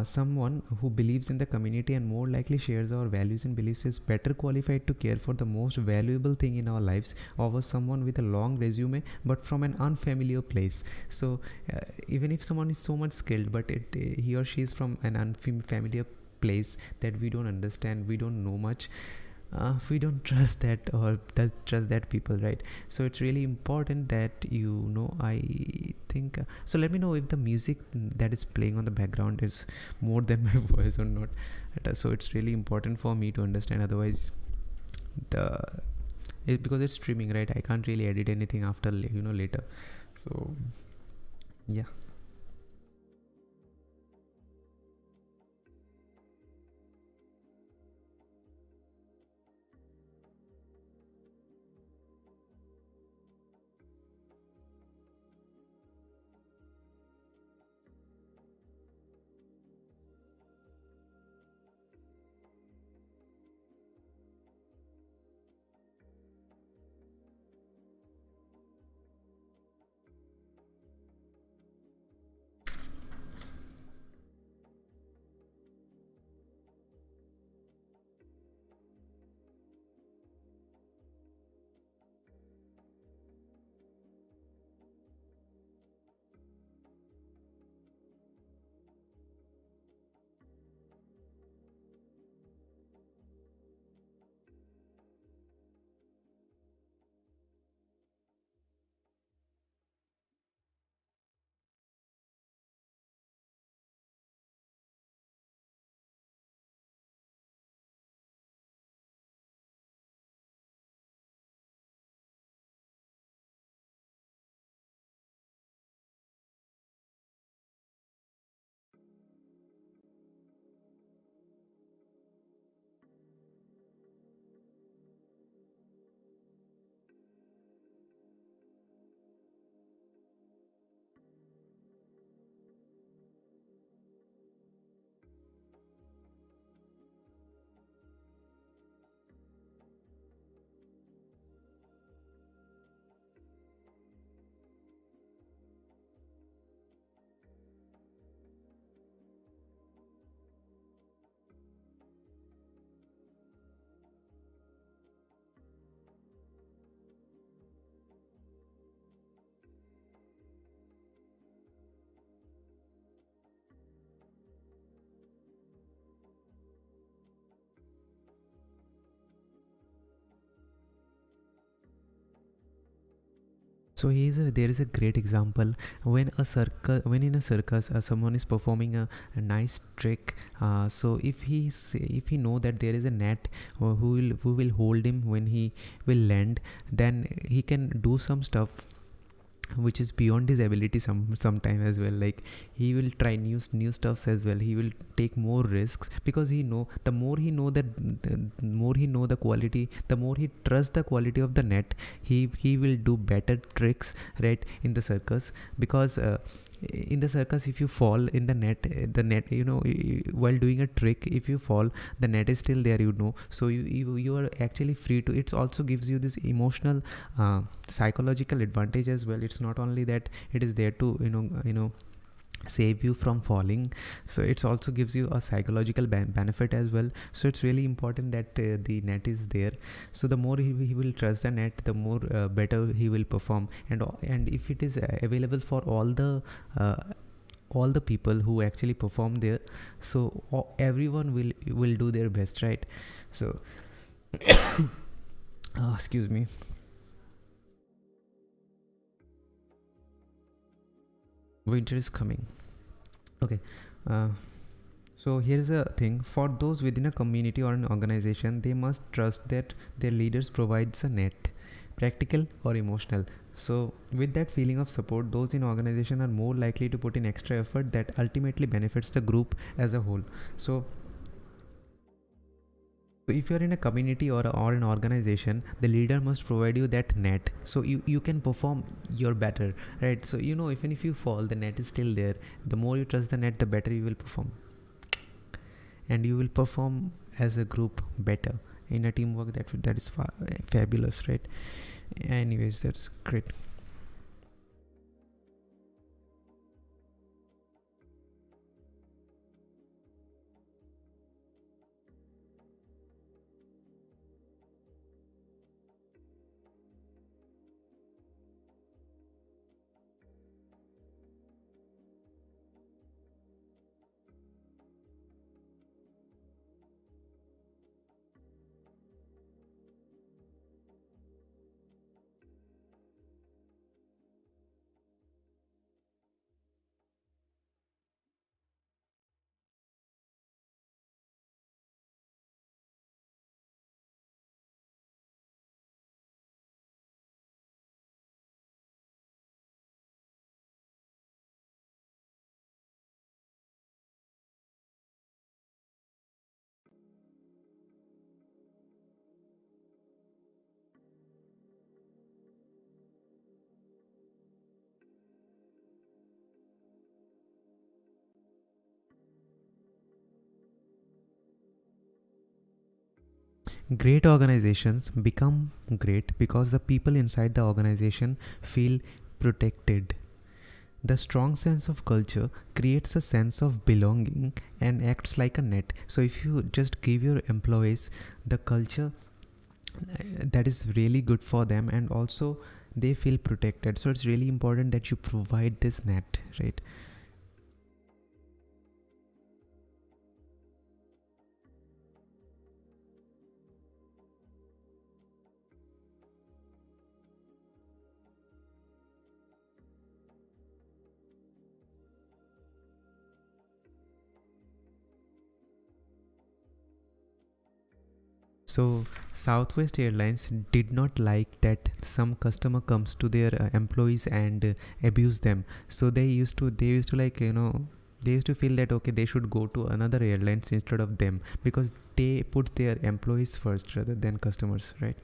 someone who believes in the community and more likely shares our values and beliefs is better qualified to care for the most valuable thing in our lives over someone with a long resume but from an unfamiliar place. So even if someone is so much skilled, but he or she is from an unfamiliar place that we don't understand, we don't know much, we don't trust that, or trust that people, right? So it's really important that I think so let me know if the music that is playing on the background is more than my voice or not. So it's really important for me to understand, otherwise because it's streaming, right? I can't really edit anything after later. So yeah. So there is a great example when in a circus someone is performing a nice trick. So if he know that there is a net who will hold him when he will land, then he can do some stuff which is beyond his ability sometime as well. Like he will try new stuffs as well. He will take more risks because he know the more he know that the more he know the quality, the more he trusts the quality of the net, he will do better tricks, right, in the circus. Because in the circus, if you fall in the net, the net, while doing a trick, if you fall, the net is still there, so you are actually free to. It also gives you this emotional psychological advantage as well. It's not only that it is there to save you from falling, so it also gives you a psychological benefit as well. So it's really important that the net is there. So the more he will trust the net, the more better he will perform. And if it is available for all the people who actually perform there, so everyone will do their best, right? So excuse me. Winter is coming. Okay. uh, so here's a thing: for those within a community or an organization, they must trust that their leaders provides a net, practical or emotional. So with that feeling of support, those in organization are more likely to put in extra effort that ultimately benefits the group as a whole. So if you're in a community or an organization, the leader must provide you that net, so you can perform your better, right? So even if you fall, the net is still there. The more you trust the net, the better you will perform, and you will perform as a group better in a teamwork. That is fabulous, right? Anyways, that's great. Great organizations become great because the people inside the organization feel protected. The strong sense of culture creates a sense of belonging and acts like a net. So if you just give your employees the culture that is really good for them, and also they feel protected, so it's really important that you provide this net, right? So Southwest Airlines did not like that some customer comes to their employees and abuse them. So they used to they used to feel that okay, they should go to another airlines instead of them, because they put their employees first rather than customers, right?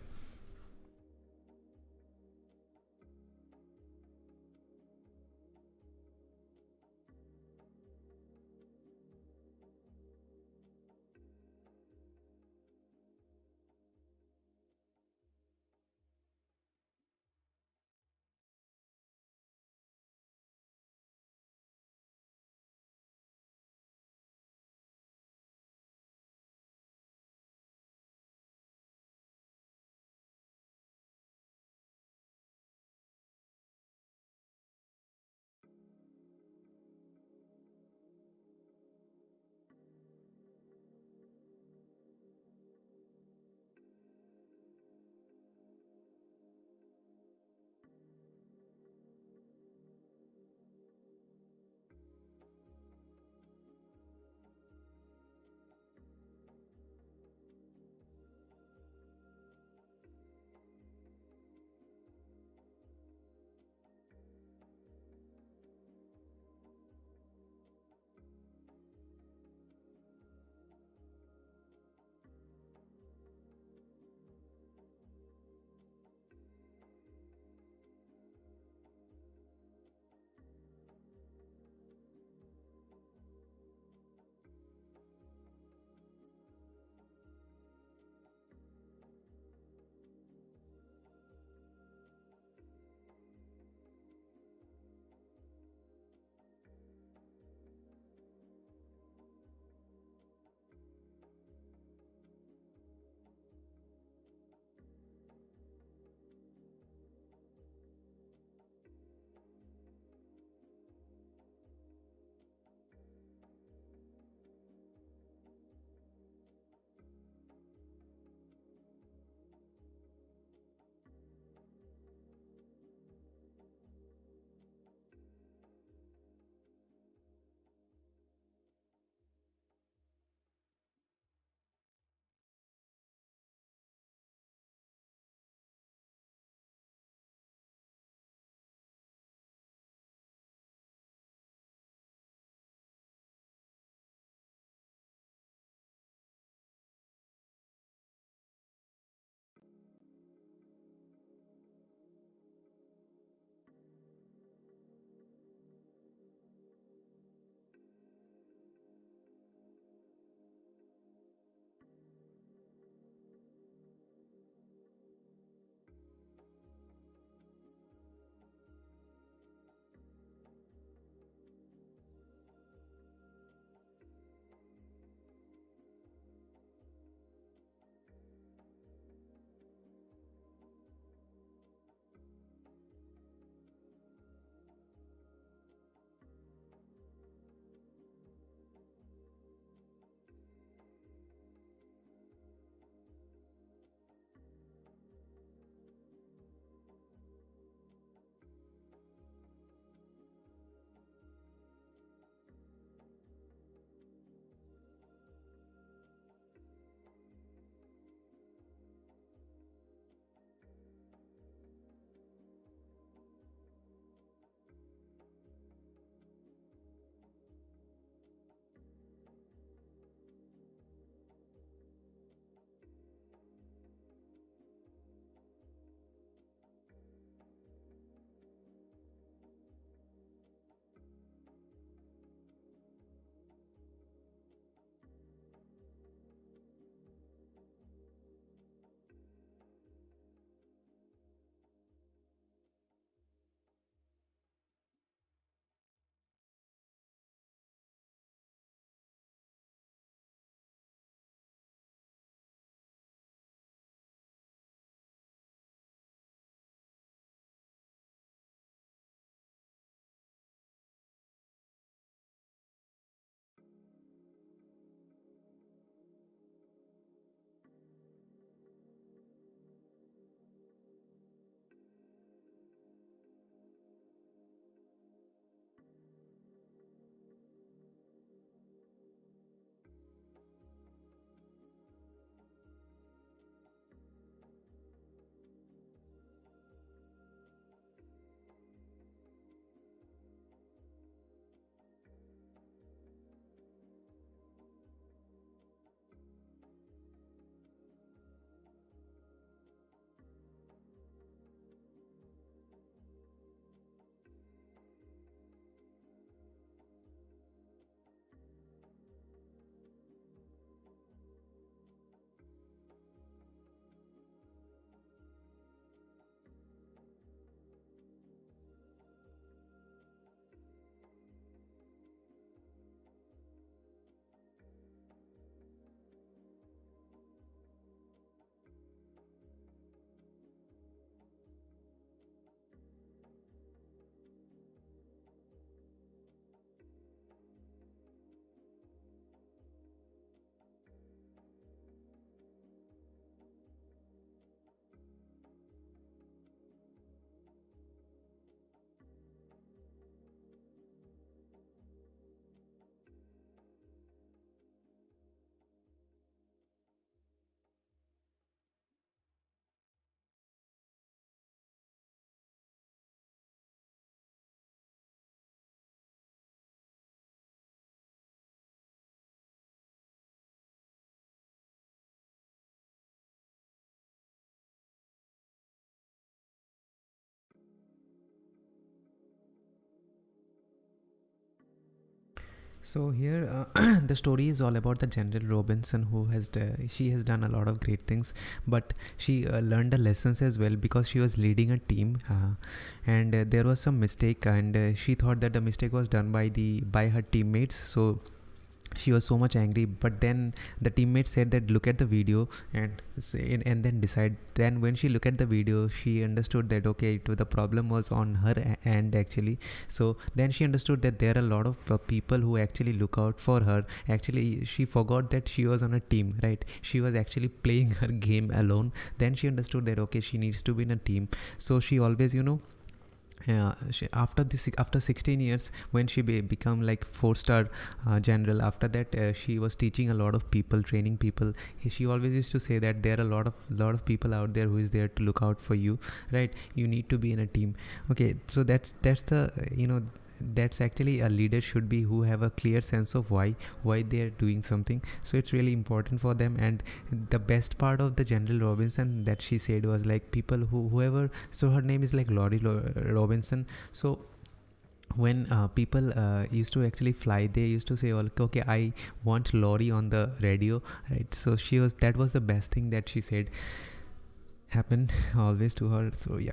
So here, the story is all about the General Robinson, who she has done a lot of great things, but she learned the lessons as well, because she was leading a team, and there was some mistake, and she thought that the mistake was done by her teammates. So she was so much angry, but then the teammate said that look at the video and say, and then decide. Then when she looked at the video, she understood that okay, the problem was on her end actually. So then she understood that there are a lot of people who actually look out for her. Actually, she forgot that she was on a team, right? She was actually playing her game alone. Then she understood that okay, she needs to be in a team. So she always, after 16 years, when she become like 4-star general, after that she was teaching a lot of people, training people. She always used to say that there are a lot of people out there who is there to look out for you, right? You need to be in a team. Okay, so that's the that's actually a leader should be, who have a clear sense of why they are doing something. So it's really important for them. And the best part of the General Robinson that she said was like people whoever, so her name is like Lori Robinson. So when people used to actually fly, they used to say okay, I want Lori on the radio, right? So that was the best thing that she said happened always to her. So yeah.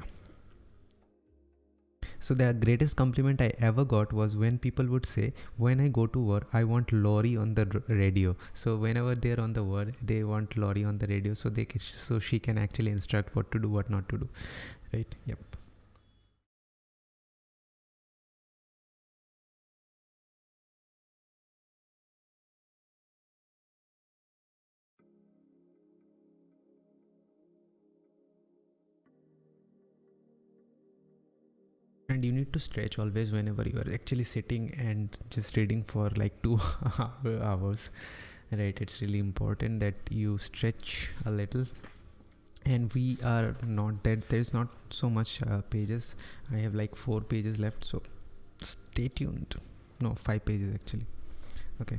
So the greatest compliment I ever got was when people would say, when I go to work, I want Lori on the radio. So whenever they're on the work, they want Lori on the radio, so so she can actually instruct what to do, what not to do, right? Yep. And you need to stretch always whenever you are actually sitting and just reading for like 2 hours, right? It's really important that you stretch a little. And we are not that there's not so much pages. I have like 4 pages left, so stay tuned. No, 5 pages actually. Okay.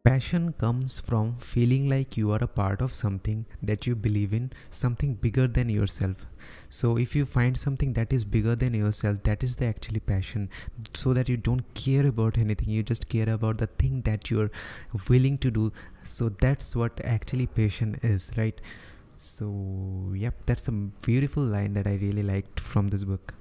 Passion comes from feeling like you are a part of something that you believe in, something bigger than yourself. So if you find something that is bigger than yourself, that is the actually passion. So that you don't care about anything, you just care about the thing that you're willing to do. So that's what actually passion is, right? So yep, that's a beautiful line that I really liked from this book.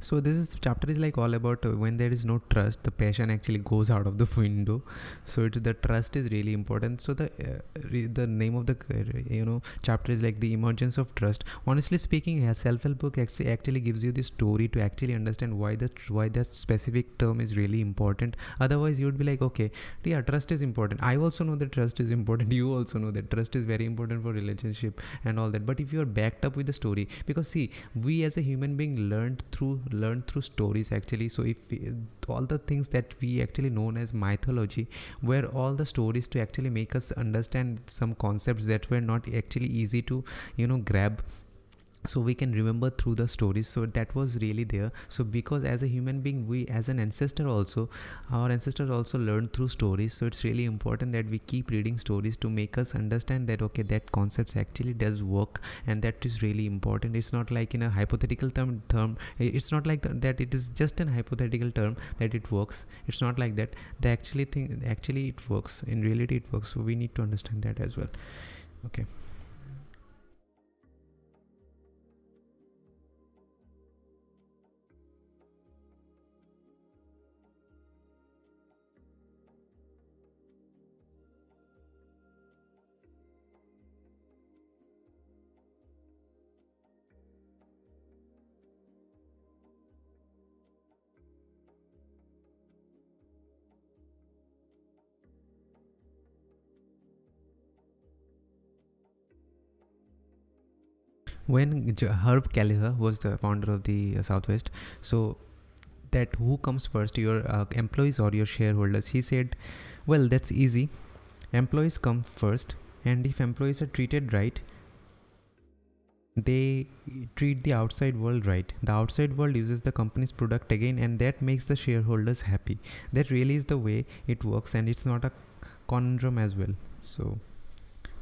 So this is chapter is like all about when there is no trust, the passion actually goes out of the window. So it's the trust is really important. So the name of the chapter is like the emergence of trust. Honestly speaking, a self-help book actually gives you the story to actually understand why that specific term is really important. Otherwise you would be like, okay, yeah, trust is important. I also know that trust is important. You also know that trust is very important for relationship and all that. But if you are backed up with the story, because see, we as a human being learned through stories actually. So if all the things that we actually known as mythology were all the stories to actually make us understand some concepts that were not actually easy to grab, so we can remember through the stories. So that was really there. So because as a human being, we as an ancestor also, our ancestors also learned through stories. So it's really important that we keep reading stories to make us understand that okay, that concepts actually does work, and that is really important. It's not like in a hypothetical term. It's not like that it is just an hypothetical term that it works. It's not like that. The actually thing actually it works in reality, it works. So we need to understand that as well. Okay. When Herb Kelleher was the founder of the Southwest, so that who comes first, your employees or your shareholders? He said, well, that's easy. Employees come first, and if employees are treated right, they treat the outside world right. The outside world uses the company's product again, and that makes the shareholders happy. That really is the way it works, and it's not a conundrum as well. So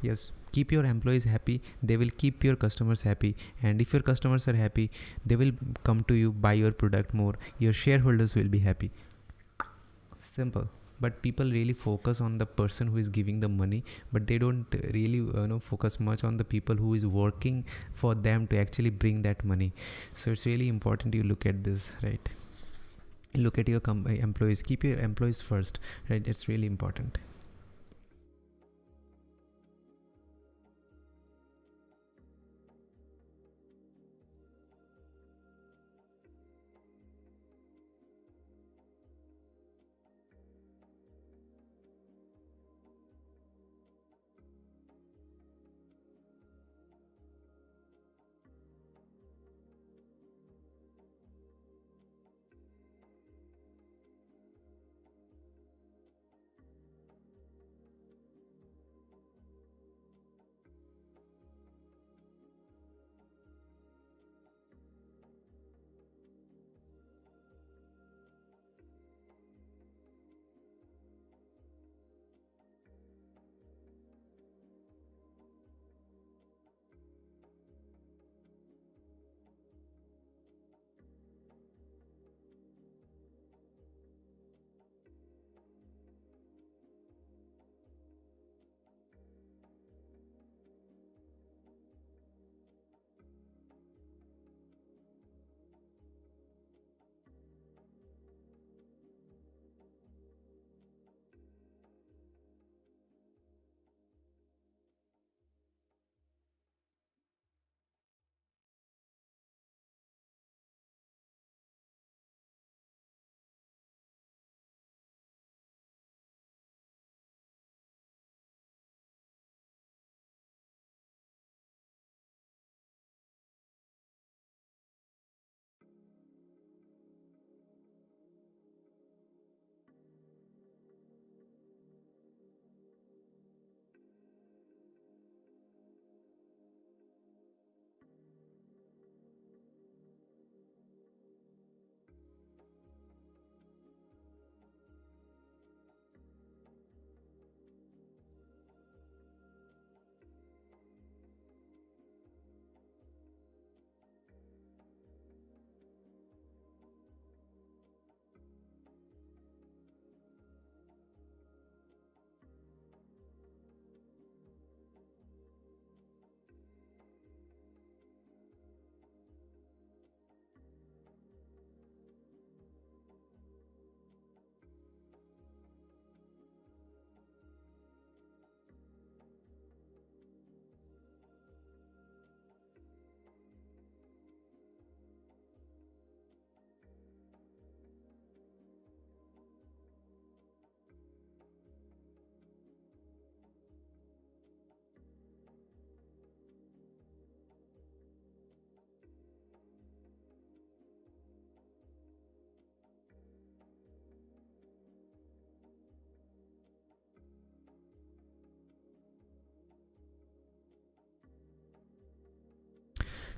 yes, keep your employees happy, they will keep your customers happy, and if your customers are happy, they will come to you, buy your product more, your shareholders will be happy. Simple. But people really focus on the person who is giving the money, but they don't really focus much on the people who is working for them to actually bring that money. So it's really important you look at this, right? Look at your employees, keep your employees first, right? It's really important.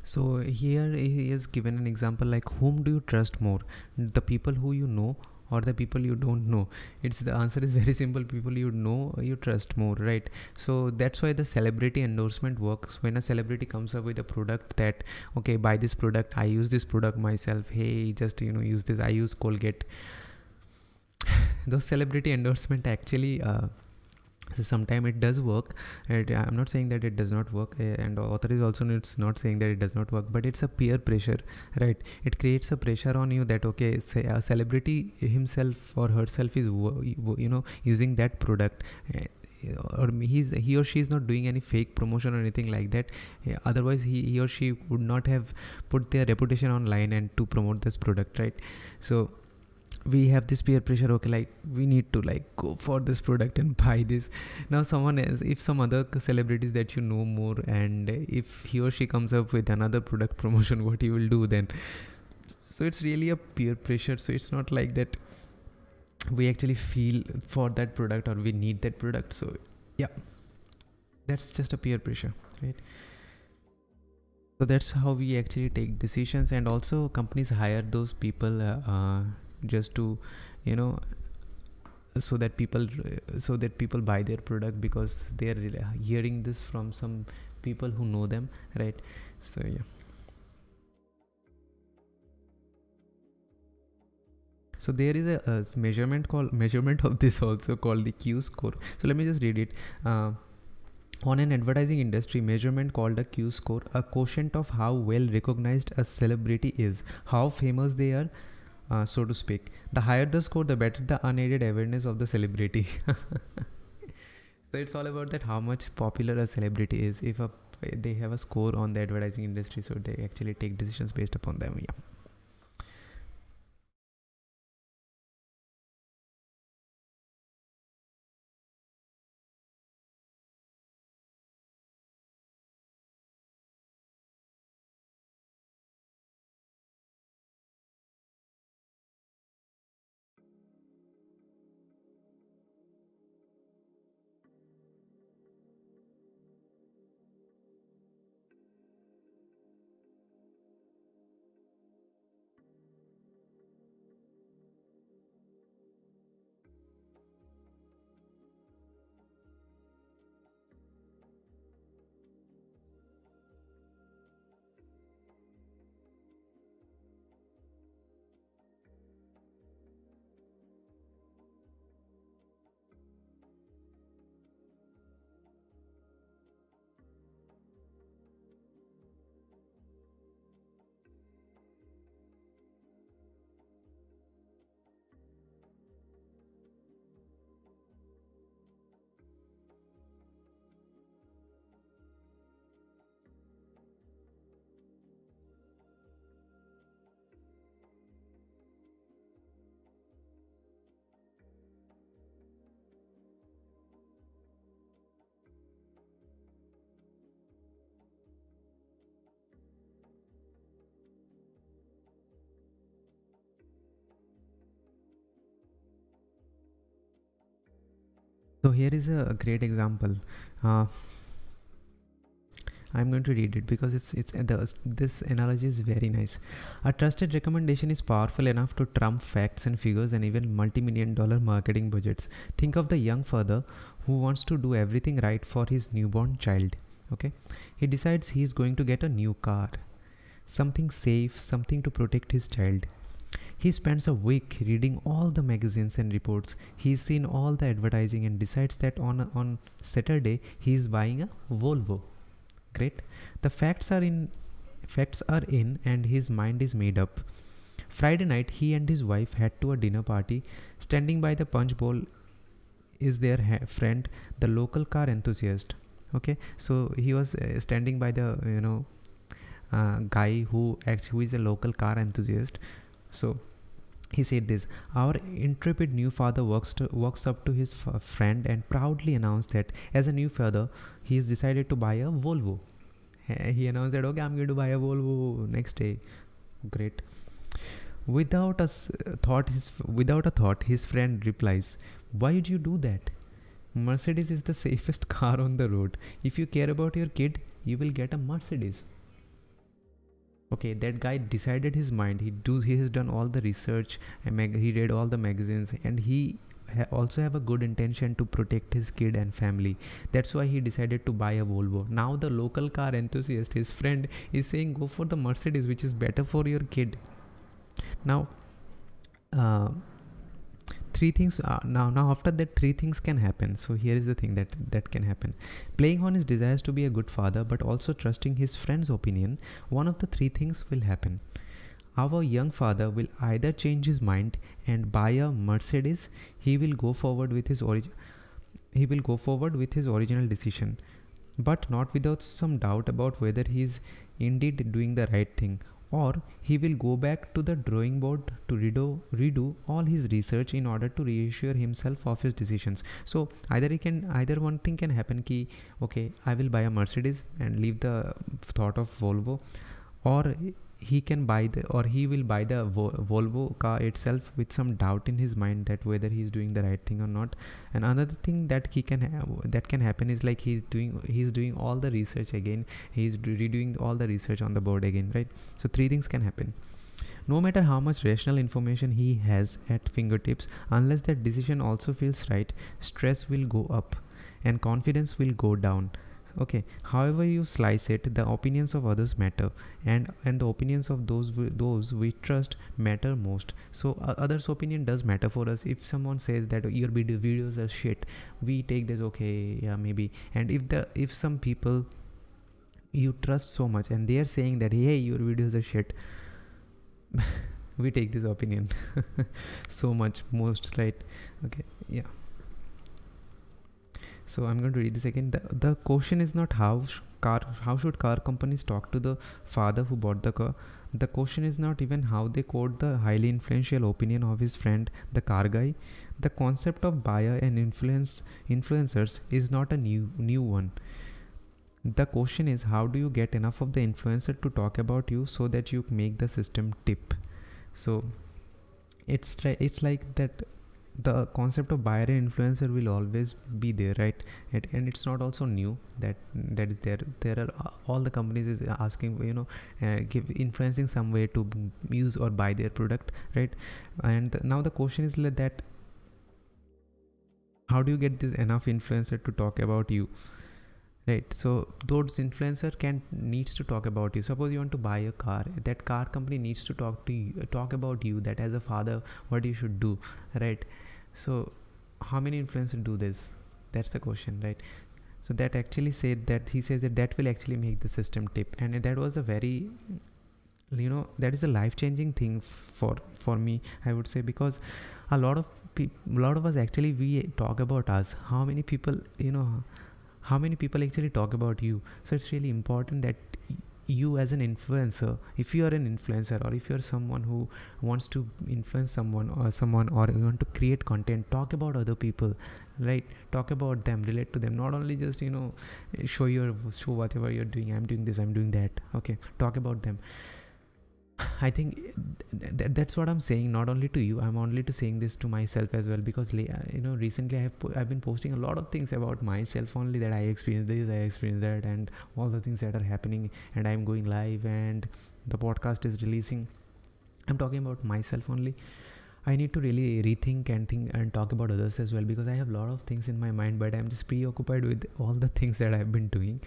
So here he is given an example like, whom do you trust more, the people who you know or the people you don't know? It's the answer is very simple: people you know, you trust more, right? So that's why the celebrity endorsement works. When a celebrity comes up with a product that, okay, buy this product, I use this product myself, hey, just use this, I use Colgate. Those celebrity endorsement actually so sometimes it does work. I'm not saying that it does not work, and the author is also not saying that it does not work, but it's a peer pressure, right? It creates a pressure on you that, okay, say a celebrity himself or herself is using that product, or he or she is not doing any fake promotion or anything like that. Otherwise he or she would not have put their reputation online and to promote this product, right? So we have this peer pressure, okay, like we need to like go for this product and buy this. Now someone else, if some other celebrities that you know more, and if he or she comes up with another product promotion, what you will do then? So it's really a peer pressure. So it's not like that we actually feel for that product or we need that product. So yeah, that's just a peer pressure, right? So that's how we actually take decisions. And also companies hire those people just to so that people buy their product, because they are hearing this from some people who know them, right? So yeah. So there is a measurement of this also, called the Q score. So let me just read it. On an advertising industry measurement called a Q score, a quotient of how well recognized a celebrity is, how famous they are, so to speak. The higher the score, the better the unaided awareness of the celebrity. So it's all about that, how much popular a celebrity is. If they have a score on the advertising industry, so they actually take decisions based upon them. Yeah. So here is a great example. I'm going to read it because this analogy is very nice. A trusted recommendation is powerful enough to trump facts and figures and even multi-million-dollar marketing budgets. Think of the young father who wants to do everything right for his newborn child. Okay, he decides he is going to get a new car, something safe, something to protect his child. He spends a week reading all the magazines and reports. He's seen all the advertising and decides that on Saturday he is buying a Volvo. Great. The facts are in and his mind is made up. Friday night he and his wife head to a dinner party. Standing by the punch bowl is their friend, the local car enthusiast. Okay, so he was standing by the guy who is a local car enthusiast. So he said this: our intrepid new father walks up to his friend and proudly announced that as a new father he has decided to buy a Volvo. He announced that, okay, I'm going to buy a Volvo next day. Great. Without a thought, his friend replies, why would you do that? Mercedes is the safest car on the road. If you care about your kid, you will get a Mercedes. Okay, that guy decided his mind. He has done all the research, and he read all the magazines, and he also have a good intention to protect his kid and family. That's why he decided to buy a Volvo. Now the local car enthusiast, his friend, is saying go for the Mercedes, which is better for your kid. Now three things now after that, three things can happen. So here is the thing that can happen: playing on his desires to be a good father, but also trusting his friend's opinion. One of the three things will happen. Our young father will either change his mind and buy a Mercedes. He will go forward with his original decision, but not without some doubt about whether he is indeed doing the right thing. Or he will go back to the drawing board to redo all his research in order to reassure himself of his decisions. So either one thing can happen ki, okay, I will buy a Mercedes and leave the thought of Volvo, or he will buy the Volvo car itself with some doubt in his mind that whether he's doing the right thing or not. And another thing that can happen is like he's doing all the research again. He's redoing all the research on the board again, right? So three things can happen. No matter how much rational information he has at fingertips, unless that decision also feels right, stress will go up and confidence will go down. Okay, however you slice it, the opinions of others matter, and the opinions of those we trust matter most. So others' opinion does matter for us. If someone says that your videos are shit, we take this, okay, yeah, maybe. And if some people you trust so much and they are saying that, hey, your videos are shit, we take this opinion so much most, right? Okay, yeah. So I'm going to read this again. The question is not how should car companies talk to the father who bought the car. The question is not even how they quote the highly influential opinion of his friend, the car guy. The concept of buyer and influencers is not a new one. The question is, how do you get enough of the influencer to talk about you so that you make the system tip? So it's like that. The concept of buyer and influencer will always be there, right? And it's not also new that is there. There are all the companies is asking, give influencing some way to use or buy their product, right? And now the question is like that, how do you get this enough influencer to talk about you, right? So those influencer needs to talk about you. Suppose you want to buy a car, that car company needs to talk about you, that as a father what you should do, right? So how many influencers do this? That's the question, right? So that actually said that he says that will actually make the system tip, and that was a very, that is a life-changing thing for me, I would say, because a lot of us actually, we talk about us. How many people actually talk about you? So it's really important that you as an influencer, if you are an influencer, or if you're someone who wants to influence someone, or you want to create content, talk about other people, right? Talk about them, relate to them, not only just show whatever you're doing. I'm doing this, I'm doing that. Okay, talk about them. I think that's what I'm saying, not only to you. I'm only to saying this to myself as well, because recently I've been posting a lot of things about myself only, that I experienced this, I experienced that, and all the things that are happening, and I'm going live, and the podcast is releasing. I'm talking about myself only. I need to really rethink and think and talk about others as well, because I have a lot of things in my mind, but I'm just preoccupied with all the things that I've been doing.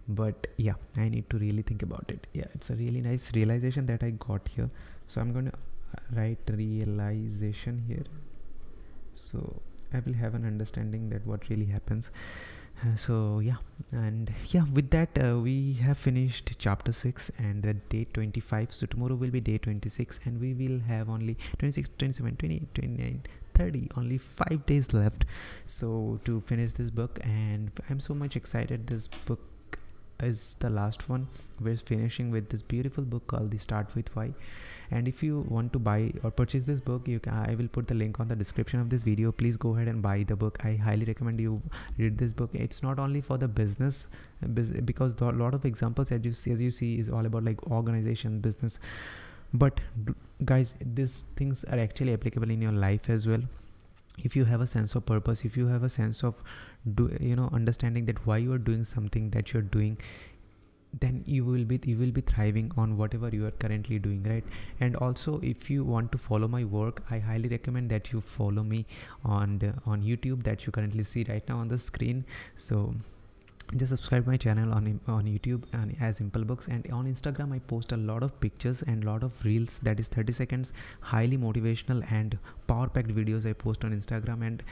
But yeah, I need to really think about it. Yeah, it's a really nice realization that I got here. So I'm going to write realization here, so I will have an understanding that what really happens. So yeah, and yeah, with that we have finished chapter 6 and the day 25. So tomorrow will be day 26, and we will have only 26, 27, 28, 29, 30, only 5 days left so to finish this book. And I'm so much excited. This book is the last one. We're finishing with this beautiful book called The Start With Why. And if you want to buy or purchase this book, I will put the link on the description of this video. Please go ahead and buy the book. I highly recommend you read this book. It's not only for the business, because a lot of examples as you see is all about like organization, business, but guys, these things are actually applicable in your life as well. If you have a sense of purpose, if you have a sense of understanding that why you are doing something that you're doing, then you will be thriving on whatever you are currently doing, right? And also, if you want to follow my work, I highly recommend that you follow me on YouTube, that you currently see right now on the screen. So just subscribe my channel on YouTube and as ImpleBooks. And on Instagram, I post a lot of pictures and lot of reels, that is 30 seconds, highly motivational and power packed videos I post on Instagram. And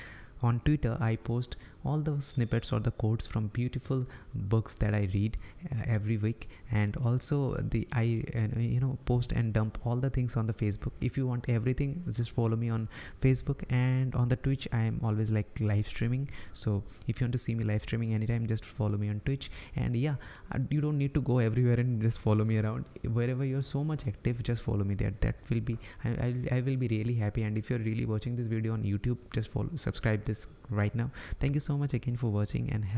on Twitter, I post all the snippets or the quotes from beautiful books that I read every week. And also I post and dump all the things on the Facebook. If you want everything, just follow me on Facebook. And on the Twitch, I am always like live streaming. So if you want to see me live streaming anytime, just follow me on Twitch. And yeah, you don't need to go everywhere and just follow me around. Wherever you're so much active, just follow me there. That will be, I will be really happy. And if you're really watching this video on YouTube, just subscribe this right now. Thank you so much again for watching, and